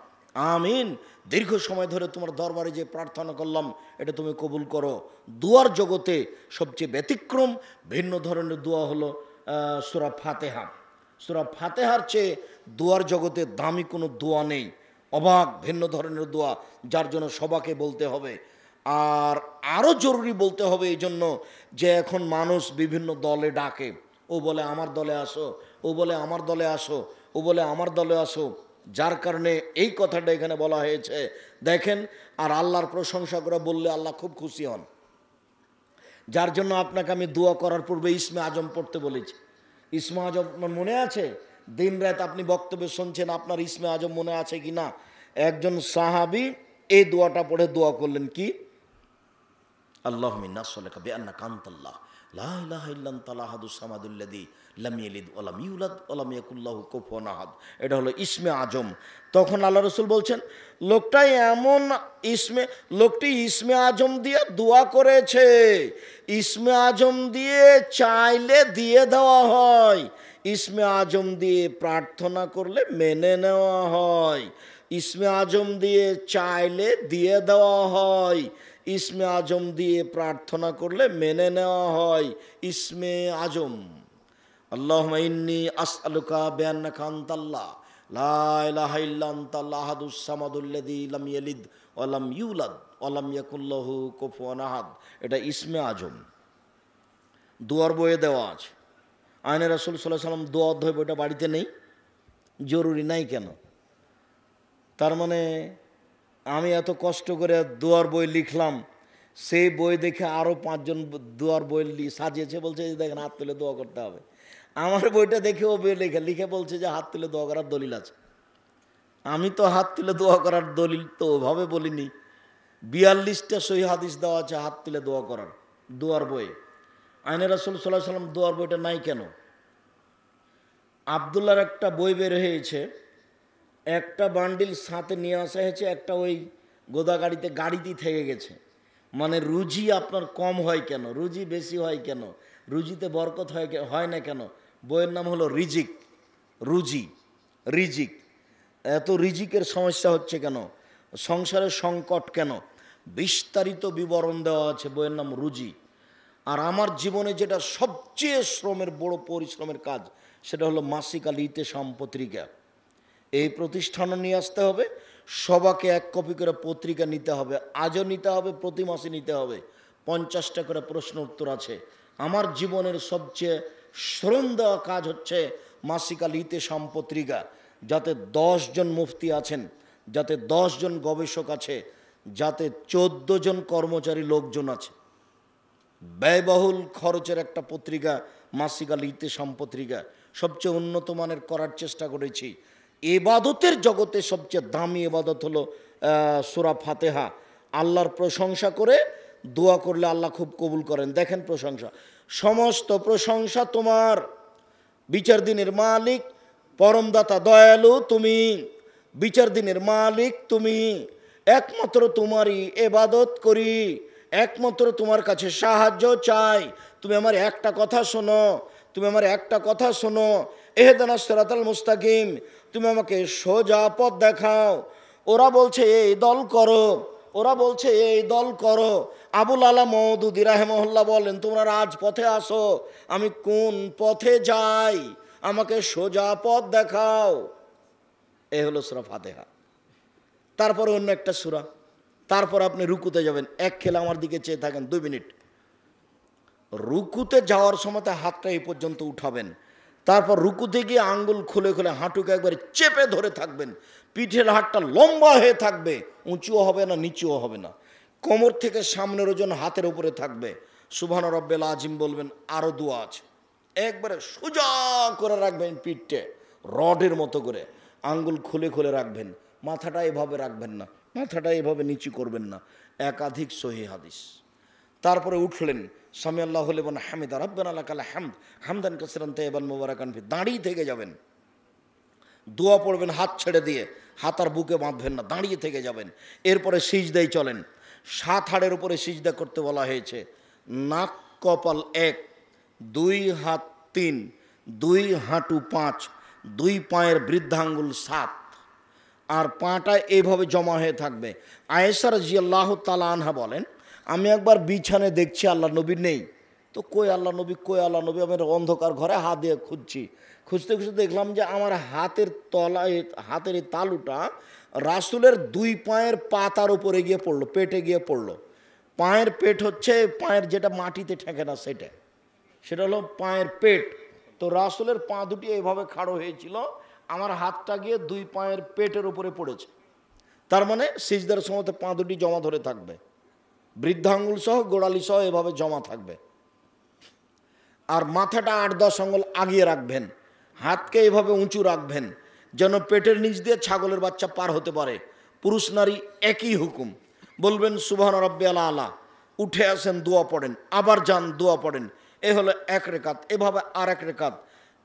আমিন। দীর্ঘ সময় ধরে তোমার দরবারে যে প্রার্থনা করলাম, এটা তুমি কবুল করো। দুয়ার জগতে সবচেয়ে ব্যতিক্রম ভিন্ন ধরনের দোয়া হলো সূরা ফাতিহা। সূরা ফাতিহার চেয়ে দুয়ার জগতে দামি কোনো দোয়া নেই। অবাক ভিন্ন ধরনের দোয়া, যার জন্য সবাকে বলতে হবে। আর আরও জরুরি বলতে হবে এই জন্য যে এখন মানুষ বিভিন্ন দলে ডাকে। ও বলে আমার দলে আসো, ও বলে আমার দলে আসো, ও বলে আমার দলে আসো, যার কারণে এই কথাটা এখানে বলা হয়েছে। দেখেন, আর আল্লাহর প্রশংসা করে বললে আল্লাহ খুব খুশি হন। যার জন্য আপনাকে আমি দোয়া করার পূর্বে ইসমে আজম পড়তে বলেছি। ইসমে আজম মনে আছে? দিন রাত আপনি বক্তব্য শুনছেন, আপনার ইসমে আজম মনে আছে কি না? একজন সাহাবী এই দোয়াটা পড়ে দোয়া করলেন, কি? আল্লাহুম্মা ইন্নী আসআলুকা বিআন্নাকা আনতাল্লাহ লা ইলাহা ইল্লা আনতাল আহাদুস সামাদুল্লাযী লাম ইয়ালিদ ওয়া লাম ইউলাদ ওয়া লাম ইয়াকুল লাহু কুফুয়ান আহাদ। এটা হলো ইসমে আজম। তখন আল্লাহ রাসূল বলছেন, লোকটি ইসমে আজম দিয়ে দোয়া করেছে। ইসমে আজম দিয়ে চাইলে দিয়ে দেওয়া হয়, ইসমে আজম দিয়ে প্রার্থনা করলে মেনে নেওয়া হয়। ইসমে আজম দিয়ে চাইলে দিয়ে দেওয়া হয়, ইসমে আজম দিয়ে প্রার্থনা করলে মেনে নেওয়া হয়। ইসমে আজম, আল্লাহুম্মা ইন্নী আসআলুকা বিআন্নাকা আনতাল্লাহ লা ইলাহা ইল্লা আনতাল আহাদুস সামাদুল্লাযী লাম ইয়ালিদ ওয়া লাম ইউলাদ ওয়া লাম ইয়াকুল লাহু কুফুয়ান আহাদ। এটা ইসমে আজম, দুয়ার বইয়ে দেওয়া আছে। আইনে রাসূল সাল্লাল্লাহু আলাইহি ওয়াসাল্লাম দোয়া অধ্যায় বইটা বাড়িতে নেই, জরুরি নাই কেন? তার মানে আমি এত কষ্ট করে দোয়ার বই লিখলাম, সেই বই দেখে আরও 5 জন দোয়ার বই সাজিয়েছে, বলছে যে দেখেন হাত তুলে দোয়া করতে হবে। আমার বইটা দেখে ও বই লিখে বলছে যে হাত তুলে দোয়া করার দলিল আছে। আমি তো হাত তুলে দোয়া করার দলিল তো ওভাবে বলিনি। 42টা সহিহ হাদিস দেওয়া আছে হাত তুলে দোয়া করার দোয়ার বই। আইনে রাসূল সাল্লাল্লাহু আলাইহি ওয়াসাল্লাম দোয়ার বইটা নাই কেন? আব্দুল্লাহর একটা বই বের হয়েছে, একটা বান্ডিল সাথে নিয়ে আসা হয়েছে, একটা ওই গাড়িতেই থেকে গেছে। মানে রুজি আপনার কম হয় কেন, রুজি বেশি হয় কেন, রুজিতে বরকত হয় না কেন? বইয়ের নাম হলো রিজিক। রিজিক, এত রিজিকের সমস্যা হচ্ছে কেন, সংসারের সংকট কেন, বিস্তারিত বিবরণ দেওয়া আছে, বইয়ের নাম রুজি। আর আমার জীবনে যেটা সবচেয়ে বড় পরিশ্রমের কাজ, সেটা হলো মাসিক আল ইতেশাম পত্রিকা। এই প্রতিষ্ঠানও নিয়ে আসতে হবে, সবাকে 1 কপি করে পত্রিকা নিতে হবে, আজও নিতে হবে, প্রতি মাসে নিতে হবে। 50টা করে প্রশ্ন উত্তর আছে। আমার জীবনের সবচেয়ে শ্রম দেওয়া কাজ হচ্ছে মাসিক আল ইতেশাম পত্রিকা। যাতে 10 জন মুফতি আছেন, যাতে 10 জন গবেষক আছে, যাতে 14 জন কর্মচারী লোকজন আছে। ব্যয়বহুল খরচের একটা পত্রিকা মাসিক আল ইতেশাম পত্রিকা, সবচেয়ে উন্নত মানের করার চেষ্টা করেছি। ইবাদতের জগতে সবচেয়ে দামি ইবাদত হলো সূরা ফাতিহা। আল্লাহর প্রশংসা করে দোয়া করলে আল্লাহ খুব কবুল করেন। দেখেন প্রশংসা, সমস্ত প্রশংসা তোমার, বিচার দিনের মালিক, পরমদাতা দয়ালু তুমি, বিচার দিনের মালিক তুমি, একমাত্র তোমারই ইবাদত করি, একমাত্র তোমার কাছে সাহায্য চাই। তুমি আমার একটা কথা শোনো, তুমি আমার একটা কথা শোনো, ইহদিনাস সিরাতাল মুস্তাকিম, তুমি আমাকে সোজা পথ দেখাও। ওরা বলছে এই দল করো, ওরা বলছে এই দল করো। আবুল আলা মওদুদি রাহিমাহুল্লাহ বলেন, তোমরা রাজপথে আসো, আমি কোন পথে যাই, আমাকে সোজা পথ দেখাও। এই হলো সূরা ফাতিহা। তারপর অন্য একটা সূরা, তারপর আপনি রুকুতে যাবেন। এক খেলে আমার দিকে চেয়ে থাকেন 2 মিনিট। রুকুতে যাওয়ার সময় হাতটা এই পর্যন্ত উঠাবেন, তারপর রুকুতে গিয়ে আঙ্গুল খুলে খুলে হাঁটুকে একবারে চেপে ধরে থাকবেন, পিঠের হাড়টা লম্বা হয়ে থাকবে, উঁচুও হবে না নিচুও হবে না, কোমর থেকে সামনের ওজন হাতের উপরে থাকবে। সুবহান রব্বিল আজিম বলবেন। আরও দোয়া আছে, একবারে সোজা করে রাখবেন পিঠে, রডের মতো করে আঙ্গুল খুলে খুলে রাখবেন, মাথাটা এভাবে রাখবেন না, মাথাটা এভাবে নিচু করবেন না। একাধিক সহিহ হাদিস। তারপরে উঠলেন, সামি আল্লাহু লিমান হামিদা রাব্বানা লাকাল হামদ হামদান কাসিরান তাইয়িবান মুবারাকান ফি, দাঁড়িয়ে থেকে যাবেন, দোয়া পড়বেন হাত ছেড়ে দিয়ে, হাত আর বুকে বাঁধবেন না, দাঁড়িয়ে থেকে যাবেন। এরপরে সিজদায় চলেন, 7 হাড়ের উপরে সিজদা করতে বলা হয়েছে। নাক কপাল 1, 2 হাত 3, 2 হাঁটু 5, 2 পায়ের বৃদ্ধাঙ্গুল 7, আর পাটা এইভাবে জমা হয়ে থাকবে। আয়েশা রাদিয়াল্লাহু তাআলা আনহা বলেন, আমি একবার বিছানায় দেখছি আল্লাহ নবী নেই, তো কই আল্লাহ নবী, কই আল্লাহ নবী, আমি অন্ধকার ঘরে হাত দিয়ে খুঁজছি, খুঁজতে খুঁজতে দেখলাম যে আমার হাতের তলায়, হাতের এই তালুটা রাসূলের 2 পায়ের পাতার উপরে গিয়ে পড়লো, পেটে গিয়ে পড়লো। পায়ের পেট হচ্ছে পায়ের যেটা মাটিতে ঠেকে না, সেটা হলো পায়ের পেট। তো রাসূলের পা দুটি এইভাবে খাড়ো হয়েছিল, আমার হাতটা গিয়ে 2 পায়ের পেটের উপরে পড়েছে। তার মানে সিজদার সময় পা দুটি জমা ধরে থাকবে, বৃদ্ধাঙ্গুল সহ গোড়ালি সহ এভাবে জমা থাকবে। আর মাথাটা 8-10 আঙ্গুল আগিয়ে রাখবেন, হাতকে এভাবে উঁচু রাখবেন যেন পেটের নিচ দিয়ে ছাগলের বাচ্চা পার হতে পারে। পুরুষ নারী একই হুকুম। বলবেন সুবহান রাব্বিয়াল আলা, উঠে আসেন, দোয়া পড়েন, আবার যান, দোয়া পড়েন। এ হলো 1 রেকাত। এভাবে আর 1 রেকাত।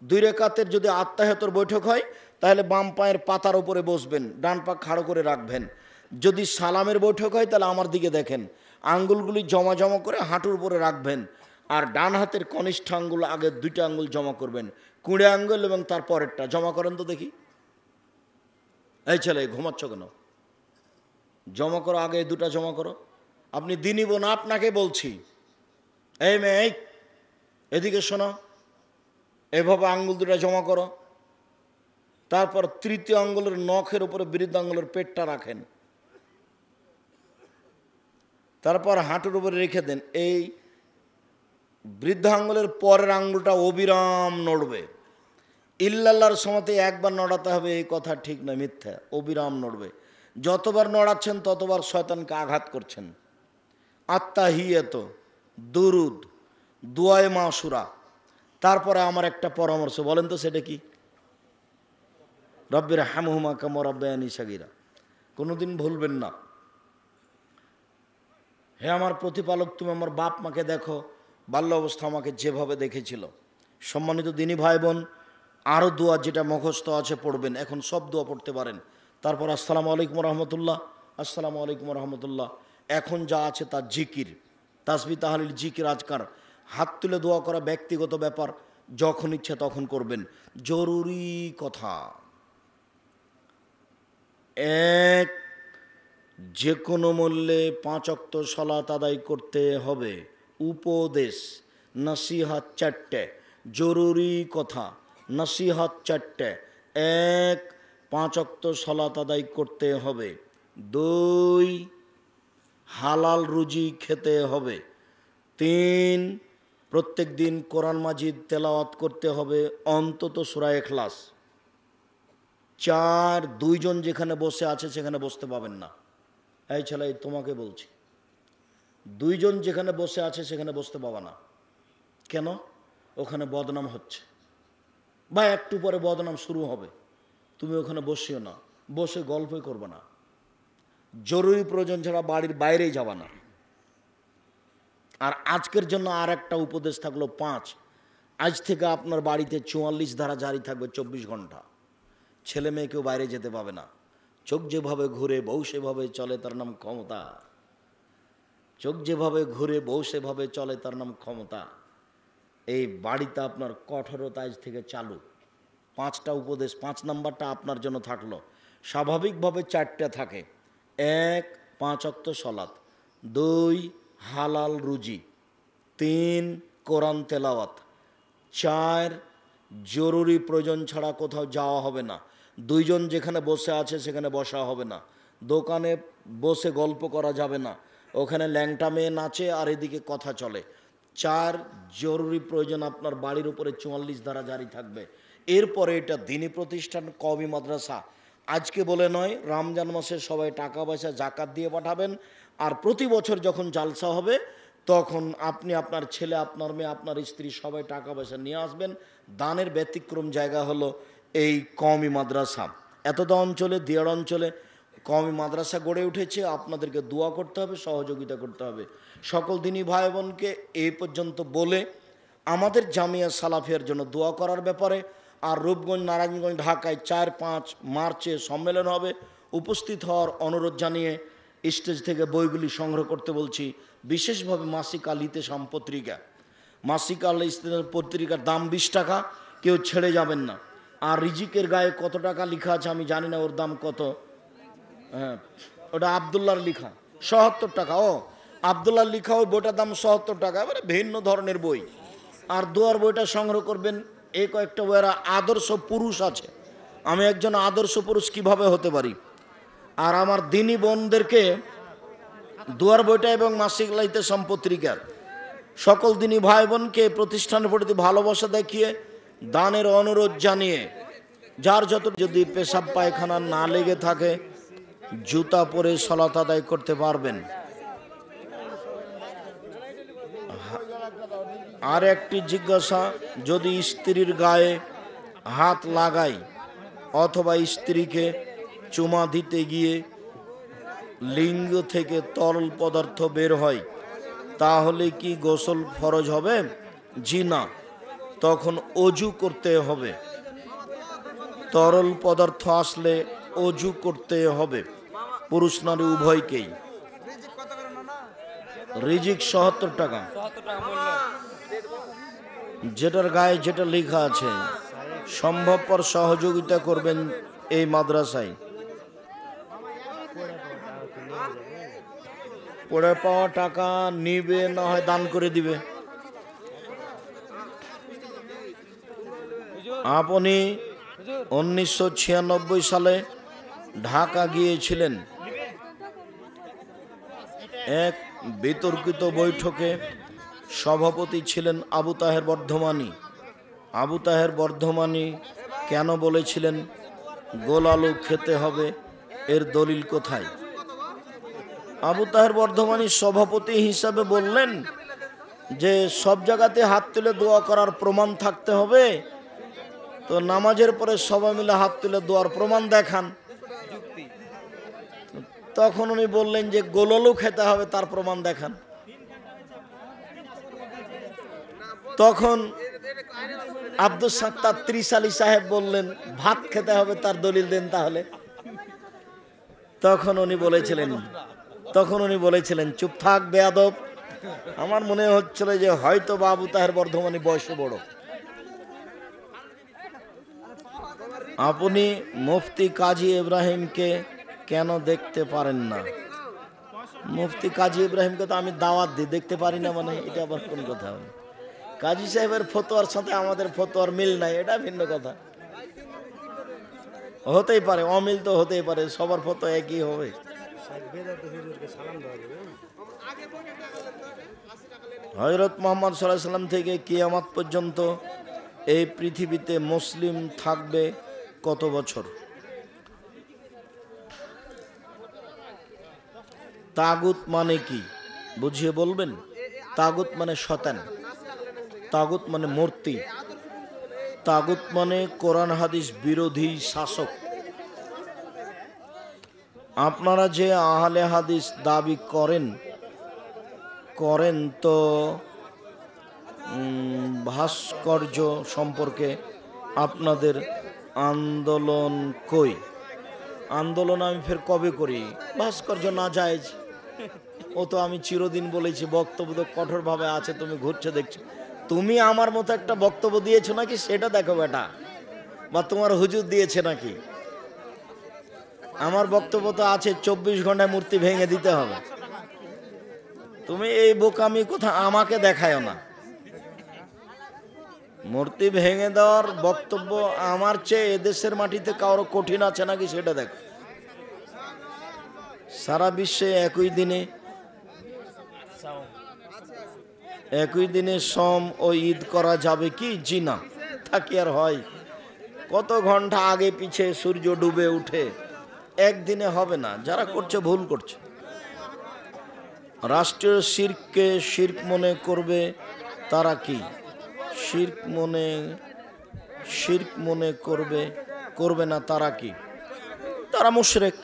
2 রেকাতের যদি আত্তাহিয়াতুর বৈঠক হয় তাহলে বাম পায়ের পাতার উপরে বসবেন, ডান পা খাড়ো করে রাখবেন। যদি সালামের বৈঠক হয় তাহলে আমার দিকে দেখেন, আঙ্গুলগুলি জমা জমা করে হাঁটুর উপরে রাখবেন, আর ডান হাতের কনিষ্ঠ আঙ্গুল আগে 2টা আঙ্গুল জমা করবেন, কুঁড়ে আঙ্গুল এবং তার পরেরটা জমা করেন তো দেখি। এই ছেলে ঘুমাচ্ছ কেন? জমা করো, আগে 2টা জমা করো। আপনি দিনই বোন, আপনাকে বলছি, এই মেয়ে এদিকে শোনো, এভাবে আঙ্গুল 2টা জমা করো। তারপর 3য় আঙ্গুলের নখের উপরে বৃদ্ধাঙ্গুলের পেটটা রাখেন, তারপর হাঁটুর উপরে রেখে দেন। এই বৃদ্ধাঙ্গুলের পরের আঙ্গুলটা অবিরাম নড়বে। ইল্লাল্লাহর সময়তে একবার নড়াতে হবে এই কথা ঠিক নয়, মিথ্যা। অবিরাম নড়বে, যতবার নড়াচ্ছেন ততবার শয়তানকে আঘাত করছেন। আত্তাহিয়াত, দুরুদ, দুআয়ে মাসুরা। তারপরে আমার একটা পরামর্শ, বলেন তো সেটা কি? রব্বির হামহুমা কামা রাব্বায়ানি সাগীরা। কোনোদিন ভুলবেন না, হে আমার প্রতিপালক, তুমি আমার বাপ মাকে দেখো, বাল্য অবস্থা আমাকে যেভাবে দেখেছিল। সম্মানিত দিনী ভাই বোন, আরও দোয়া যেটা মুখস্থ আছে পড়বেন, এখন সব দোয়া পড়তে পারেন। তারপর আসসালামু আলাইকুম রহমতুল্লাহ, আসসালামু আলাইকুম রহমতুল্লাহ। এখন যা আছে তার জিকির, তাসবিহ তাহলিল, জিকির, আজকার। হাত তুলে দোয়া করা ব্যক্তিগত ব্যাপার, যখন ইচ্ছে তখন করবেন। জরুরি কথা, 1, যে কোনো মূল্যে 5 ওয়াক্ত সালাত আদায় করতে হবে। উপদেশ, নসিহত 4টে, জরুরি কথা, নসিহত 4টে। 1, 5 ওয়াক্ত সালাত আদায় করতে হবে। 2, হালাল রুজি খেতে হবে। 3, প্রত্যেক দিন কোরআন মাজিদ তেলাওয়াত করতে হবে, অন্তত সূরা ইখলাস। 4, 2 জন যেখানে বসে আছে সেখানে বসতে পাবেন না। এই ছেলে, তোমাকে বলছি, 2 জন যেখানে বসে আছে সেখানে বসতে পাবা না। কেন? ওখানে বদনাম হচ্ছে, বা একটু পরে বদনাম শুরু হবে। তুমি ওখানে বসিও না, বসে গল্পই করবে না। জরুরি প্রয়োজন ছাড়া বাড়ির বাইরেই যাবা না। আর আজকের জন্য আর একটা উপদেশ থাকলো 5, আজ থেকে আপনার বাড়িতে 44 ধারা জারি থাকবে 24 ঘন্টা। ছেলে মেয়ে কেউ বাইরে যেতে পাবে না। চোখ যেভাবে ঘুরে বউ সেভাবে চলে, তার নাম ক্ষমতা। চোখ যেভাবে ঘুরে বউ সেভাবে চলে, তার নাম ক্ষমতা। এই বাড়িতে আপনার কঠোরতা আজ থেকে চালু। 5টা উপদেশ, 5 নাম্বারটা আপনার জন্য থাকলো। স্বাভাবিকভাবে 4টে থাকে। 1, 5 ওয়াক্ত সালাত। 2, হালাল রুজি। 3, কোরআন তেলাওয়াত। 4, জরুরি প্রয়োজন ছাড়া কোথাও যাওয়া হবে না। 2 জন যেখানে বসে আছে সেখানে বসা হবে না। দোকানে বসে গল্প করা যাবে না, ওখানে ল্যাংটা মেয়ে নাচে আর এদিকে কথা চলে। 4 জরুরি প্রয়োজন, আপনার বাড়ির উপরে 44 ধারা জারি থাকবে। এরপরে এটা দ্বীনি প্রতিষ্ঠান, কওমি মাদ্রাসা। আজকে বলে নয়, রমজান মাসে সবাই টাকা পয়সা জাকাত দিয়ে পাঠাবেন। আর প্রতি বছর যখন জালসা হবে তখন আপনি, আপনার ছেলে, আপনার মেয়ে, আপনার স্ত্রী সবাই টাকা পয়সা নিয়ে আসবেন। দানের ব্যতিক্রম জায়গা হলো এই কওমি মাদ্রাসা। এতটা অঞ্চলে, দিয়াড় অঞ্চলে কওমি মাদ্রাসা গড়ে উঠেছে। আপনাদেরকে দোয়া করতে হবে, সহযোগিতা করতে হবে। সকল দিনী ভাই বোনকে এই পর্যন্ত বলে আমাদের জামিয়া সালাফিয়ার জন্য দোয়া করার ব্যাপারে। আর রূপগঞ্জ, নারায়ণগঞ্জ, ঢাকায় 4-5 মার্চে সম্মেলন হবে। উপস্থিত হওয়ার অনুরোধ জানিয়ে স্টেজ থেকে বইগুলি সংগ্রহ করতে বলছি। বিশেষভাবে মাসিক আল ইতেসাম পত্রিকা, মাসিক আল ইতেসাম পত্রিকার দাম 20 টাকা, কেউ ছেড়ে যাবেন না। আর রিজিকের গায়ে কত টাকা লেখা আছে আমি জানি না, ওর দাম কত। হ্যাঁ, ওটা আবদুল্লাহর লেখা, 77 টাকা। ও আবদুল্লাহর লেখা, ওই বইটার দাম 77 টাকা। এবারে ভিন্ন ধরনের বই। আর দোয়ার বইটা সংগ্রহ করবেন। এই কয়েকটা বইয়ের আদর্শ পুরুষ আছে, আমি একজন আদর্শ পুরুষ কিভাবে হতে পারি। আর আমার দিনী বোনদেরকে দোয়ার বইটা এবং মাসিক আল ইতেসাম পত্রিকার সকল দিনী ভাই বোনকে প্রতিষ্ঠানের প্রতি ভালোবাসা দেখিয়ে দানের অনুরোধ জানিয়ে, যার যত, যদি পেশাব পায়খানা না লেগে থাকে জুতা পরে সালাত আদায় করতে পারবেন। আর একটি জিজ্ঞাসা, যদি স্ত্রীর গায়ে হাত লাগাই অথবা স্ত্রীকে চুমা দিতে গিয়ে লিঙ্গ থেকে তরল পদার্থ বের হয় তাহলে কি গোসল ফরজ হবে? জি না, তখন অজু করতে হবে। তরল পদার্থ আসলে অজু করতে হবে, পুরুষ নারী উভয়কেই। রিজিক ৭০ টাকা। যেটার গায়ে যেটা লেখা আছে সম্ভবপর সহযোগিতা করবেন এই মাদ্রাসায়। পড়ে পাওয়া টাকা নিবে, না হয় দান করে দিবে। আপনি 1996 সালে ঢাকা গিয়েছিলেন। এক বিতর্কিত বৈঠকে সভাপতি ছিলেন আবু তাহের বর্ধমানী। আবু তাহের বর্ধমানী কেন বলেছিলেন গোল আলু খেতে হবে, এর দলিল কোথায়? আবু তাহের বর্ধমানী সভাপতি হিসাবে বললেন যে সব জায়গাতে হাত তুলে দোয়া করার প্রমাণ থাকতে হবে, তো নামাজের পরে সবাই মিলে হাত তুলে দোয়ার প্রমাণ দেখান। তখন উনি বললেন যে গোল আলু খেতে হবে, তার প্রমাণ দেখান। তখন আব্দুল সাত্তার ত্রিশালী সাহেব বললেন ভাত খেতে হবে, তার দলিল দেন তাহলে। তখন উনি বলেছিলেন চুপ থাক বেয়াদব। আমার মনে হচ্ছিল যে হয়তো আবু তাহের বর্ধমানী বয়সে বড়। আপনি মুফতি কাজী ইব্রাহিমকে কেন দেখতে পারেন না? মুফতি কাজী ইব্রাহিমকে তো আমি দাওয়াত দিই, দেখতে পারি না মানে এটা আবার কোন কথা? কাজী সাহেবের ফতোয়ার সাথে আমাদের ফতোয়ার মিল নাই, এটা ভিন্ন কথা। হতেই পারে, অমিল তো হতেই পারে, সবার ফতোয়া একই হবে। হযরত মুহাম্মদ সাল্লাল্লাহু আলাইহি ওয়াসাল্লাম থেকে কিয়ামত পর্যন্ত এই পৃথিবীতে মুসলিম থাকবে কত বছর? তাগুত মানে কি বুঝিয়ে বলবেন? তাগুত মানে শয়তান, তাগুত মানে মূর্তি, তাগুত মানে কোরআন হাদিস বিরোধী শাসক। আপনারা যে আহলে হাদিস দাবি করেন তো ভাস্কর্য সম্পর্কে আপনাদের আন্দোলন কই? আন্দোলন আমি ফের কবে করি? ভাস্কর্য না জায়েজ, ও তো আমি চিরদিন বলেছি। বক্তব্য তো কঠোরভাবে আছে, তুমি ঘুরছে দেখছো। তুমি আমার মতো একটা বক্তব্য দিয়েছো নাকি সেটা দেখো বেটা, বা তোমার হুজুর দিয়েছে নাকি? আমার বক্তব্য তো আছে 24 ঘন্টায় মূর্তি ভেঙে দিতে হবে। তুমি এই বোকামি কথা আমাকে দেখায় না। মূর্তি ভেঙে দেওয়ার বক্তব্য আমার চেয়ে এদেশের মাটিতে কারো কঠিন আছে নাকি সেটা দেখো। সারা বিশ্বে একই দিনে একই দিনে সম ও ঈদ করা যাবে কি? জি না। তা কি আর হয়? কত ঘন্টা আগে পিছে সূর্য ডুবে উঠে, একদিনে হবে না। যারা করছে ভুল করছে। রাষ্ট্রীয় শিরককে শিরক মনে করবে তারা কি? শিরক মনে করবে না তারা কি? তারা মুশরিক।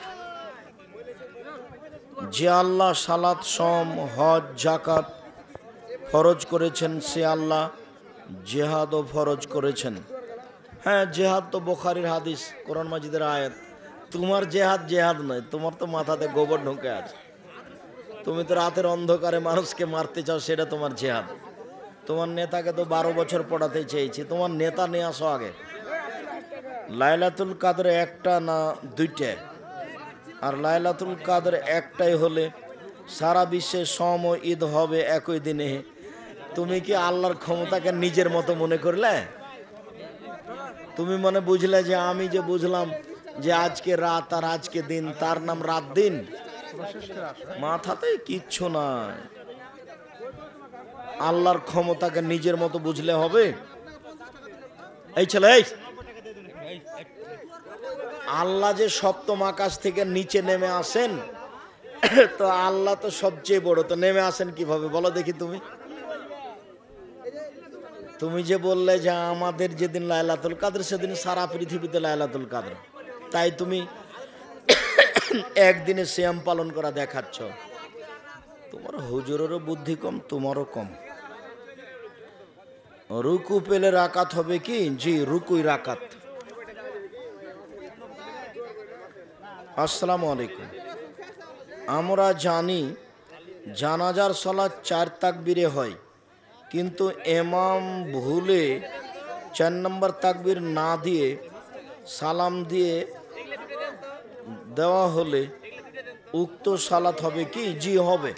যে আল্লাহ সালাত, সম, হজ, যাকাত ফরজ করেছেন, সে আল্লাহ জেহাদও ফরজ করেছেন। হ্যাঁ, জেহাদ তো বুখারীর হাদিস, কোরআন মাজিদের আয়াত। তোমার জেহাদ নয়, তোমার তো মাথাতে গোবর ঢুকে আছে। তুমি তো রাতের অন্ধকারে মানুষকে মারতে চাও, সেটা তোমার জেহাদ। তোমার নেতাকে তো 12 বছর পড়াতে চেয়েছি, তোমার নেতা নিয়ে আসো আগে। লাইলাতুল কাদর একটা না দুইটা? আর লাইলাতুল কাদর একটাই হলে সারা বিশ্বে সম ও ঈদ হবে একই দিনে। তুমি কি আল্লাহর ক্ষমতাকে নিজের মতো মনে করলে? তুমি মনে বুঝলে যে আমি যে বুঝলাম যে আজকে রাত আর আজকে দিন, তার নাম রাত দিন? মাথাতে কিচ্ছু নাই। আল্লাহর ক্ষমতাকে নিজের মতো বুঝলে হবে? এই ছেলে, আল্লাহ যে সপ্তম আকাশ থেকে নিচে নেমে আসেন, তো আল্লাহ তো সবচেয়ে বড়, তো নেমে আসেন কিভাবে বলো দেখি? তুমি যে বললে যে আমাদের যেদিন লাইলাতুল কাদর সেদিন সারা পৃথিবীতে লাইলাতুল কাদর, তাই তুমি একদিনে সিয়াম পালন করা দেখাচ্ছ। তোমার হুজুরেরও বুদ্ধি কম, তোমারও কম। রুকু পেলে রাকাত হবে কি? জি, রুকুই রাকাত। আসসালামু আলাইকুম। আমরা জানি জানাজার সালাত 4 তাকবীরে হয়, কিন্তু ইমাম ভুলে 4 নম্বর তাকবীর না দিয়ে সালাম দিয়ে দেওয়া হলে উক্ত সালাত হবে কি? জি, হবে।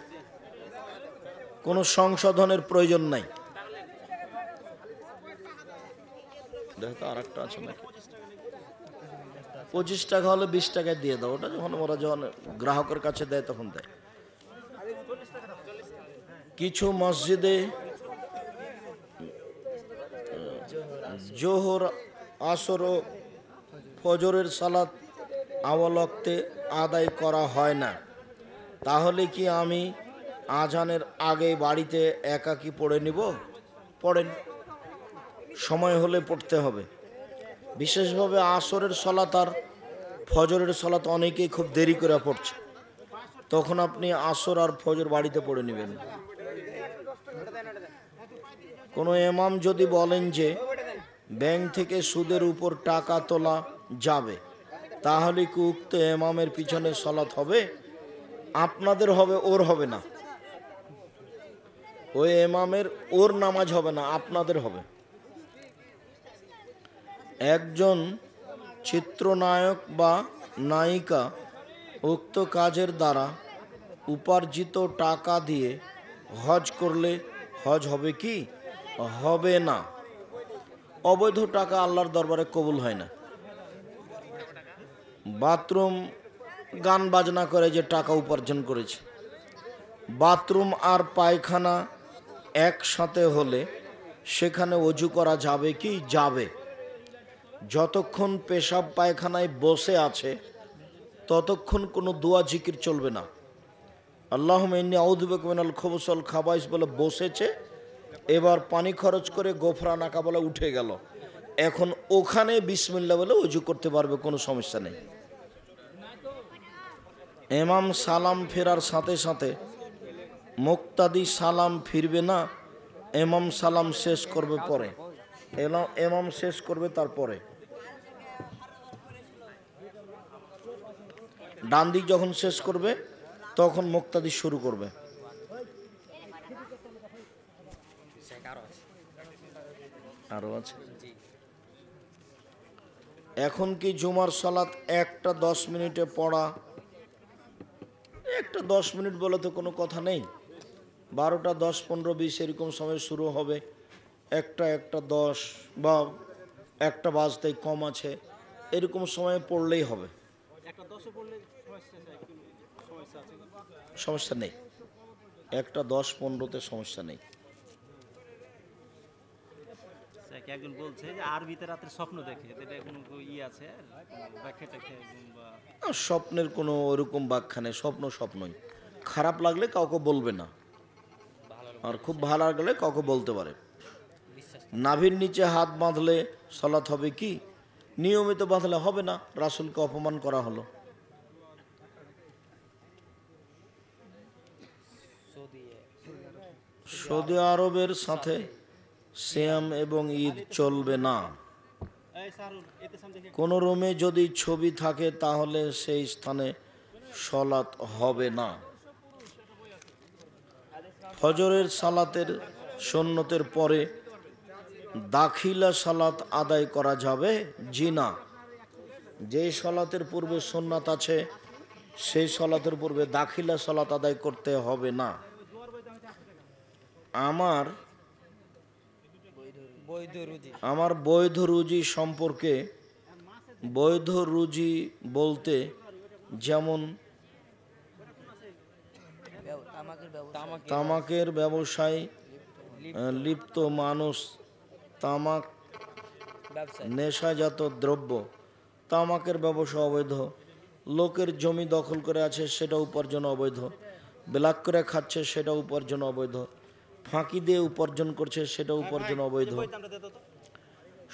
কোনো সংশোধনের প্রয়োজন নাই। দেখো আর একটা আছে নাকি? 25 টাকা হলে 20 টাকায় দিয়ে দাও। ওটা যখন গ্রাহকের কাছে দেয় তখন দেয়। কিছু মসজিদে জোহর, আসর ও ফজরের সালাত আওয়াল ওয়াক্তে আদায় করা হয় না। তাহলে কি আমি আজানের আগে বাড়িতে একাকী পড়ে নিব? পড়েন, সময় হলে পড়তে হবে। বিশেষভাবে আসরের সালাত আর ফজরের সালাত অনেকেই খুব দেরি করে পড়ছে, তখন আপনি আসর আর ফজর বাড়িতে পড়ে নেবেন। কোনো ইমাম যদি বলেন যে ব্যাংক থেকে সুদের উপর টাকা তোলা যাবে, তাহলে কি উক্ত ইমামের পিছনে সালাত হবে? আপনাদের হবে, ওর হবে না। ওই ইমামের ওর নামাজ হবে না, আপনাদের হবে। একজন চিত্রনায়ক বা নায়িকা উক্ত কাজের দ্বারা উপার্জিত টাকা দিয়ে হজ করলে হজ হবে কি? হবে না। অবৈধ টাকা আল্লাহর দরবারে কবুল হয় না। বাথরুম গান বাজনা করে যে টাকা উপার্জন করেছে, বাথরুম আর পায়খানা একসাথে হলে সেখানে অজু করা যাবে কি? যাবে। যতক্ষণ পেশাব পায়খানায় বসে আছে ততক্ষণ কোনো দোয়া জিকির চলবে না। আল্লাহুম্মা ইন্নী আউযু বিকা মিনাল খুবুসি ওয়াল খাবাইস বলে বসেছে, এবার পানি খরচ করে গোফরানাকা বলে উঠে গেল, এখন ওখানে বিসমিল্লাহ বলে ওযু করতে পারবে, কোনো সমস্যা নেই। ইমাম সালাম ফেরার সাথে সাথে মুক্তাদি সালাম ফিরবে না, ইমাম সালাম শেষ করবে পরে। ইমাম শেষ করবে তারপরে। ডান দিক যখন শেষ করবে তখন মুক্তাদি শুরু করবে। আরো আছে। এখন কি জুমার সালাত 1টা 10 মিনিটে পড়া? 1টা 10 মিনিট বলে তো কোনো কথা নেই। 12টা 10, 15, 20 এরকম সময় শুরু হবে। 1টা 10 বা 1টা বাজতেই কম আছে, এরকম সময়ে পড়লেই হবে, সমস্যা নেই। 1টা 10, 15-তে সমস্যা নেই। নাকি একজন বলছে যে আরবিতে রাতের স্বপ্ন দেখে, এটা কোনো আছে আর কোনো ব্যাখ্যা ট্যাখ্যা বা স্বপ্নের কোনো ওরকম ব্যাখ্যা নেই, স্বপ্ন স্বপ্নই। খারাপ লাগলে কাউকে বলবে না, আর খুব ভালো লাগলে কাউকে বলতে পারে। নাভির নিচে হাত বাঁধলে সালাত হবে কি? নিয়মিত বাঁধলে হবে না, রাসূলকে অপমান করা হলো। সৌদি আরবের সাথে সিয়াম এবং ঈদ চলবে না। কোন রুমে যদি ছবি থাকে তাহলে সেই স্থানে সালাত হবে না। ফজরের সালাতের সুন্নতের পরে দাখিলা সালাত আদায় করা যাবে? জি না। যে সালাতের পূর্বে সুন্নাত আছে সেই সালাতের পূর্বে দাখিলা সালাত আদায় করতে হবে না। আমার বৈধ রুজি সম্পর্কে, বৈধ রুজি বলতে যেমন তামাকের ব্যবসায় লিপ্ত মানুষ, তামাক নেশাজাত দ্রব্য, তামাকের ব্যবসা অবৈধ, লোকের জমি দখল করে আছে সেটা উপার্জন অবৈধ, ব্ল্যাক করে খাচ্ছে সেটা উপার্জন অবৈধ, ফাঁকি দিয়ে উপার্জন করছে সেটা উপার্জন অবৈধ,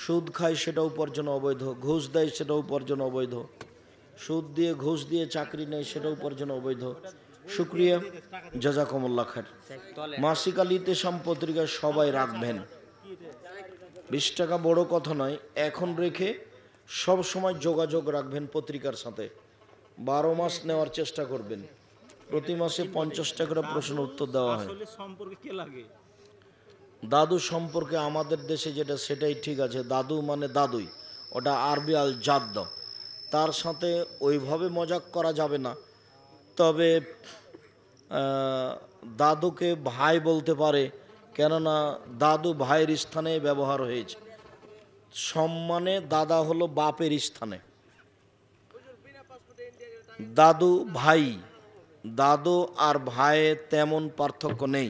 সুদ খায় সেটা উপার্জন অবৈধ, ঘুষ দেয় সেটা উপার্জন অবৈধ, সুদ দিয়ে ঘুষ দিয়ে চাকরি নেয় সেটা উপার্জন অবৈধ। শুক্রিয়া, জাযাকুমুল্লাহ খায়ের। মাসিক আল ইতিসাম পত্রিকা সবাই রাখবেন, 20 টাকা বড় কথা নয়, এখন রেখে সব সময় যোগাযোগ রাখবেন পত্রিকার সাথে। 12 মাস নেওয়ার চেষ্টা করবেন, প্রতি মাসে 50 টাকার প্রশ্ন উত্তর দেওয়া হয়। দাদু সম্পর্কে আমাদের দেশে যেটা সেটাই ঠিক আছে, দাদু মানে দাদুই, ওটা আরবি আল জাদ্দ, তার সাথে ওইভাবে মজাক করা যাবে না। তবে দাদুকে ভাই বলতে পারে, কেননা দাদু ভাইয়ের স্থানে ব্যবহার হয়েছে। সম্মানে দাদা হলো বাপের স্থানে, দাদু ভাই, দাদু আর ভাইয়ে তেমন পার্থক্য নেই।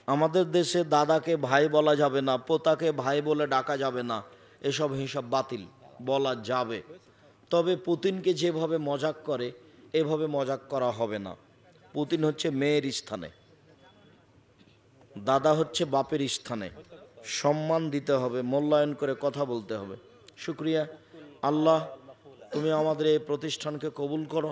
আমাদের দেশে দাদাকে ভাই বলা যাবে না, পোতাকে ভাই বলে ডাকা যাবে না, এসব হিসাব বাতিল, বলা যাবে। তবে পুতিনকে যেভাবে মজাক করে এভাবে মজাক করা হবে না। পুতিন হচ্ছে মেয়ের স্থানে, দাদা হচ্ছে বাপের স্থানে, সম্মান দিতে হবে, মূল্যায়ন করে কথা বলতে হবে। শুক্রিয়া। আল্লাহ তুমি আমাদের এই প্রতিষ্ঠানকে কবুল করো।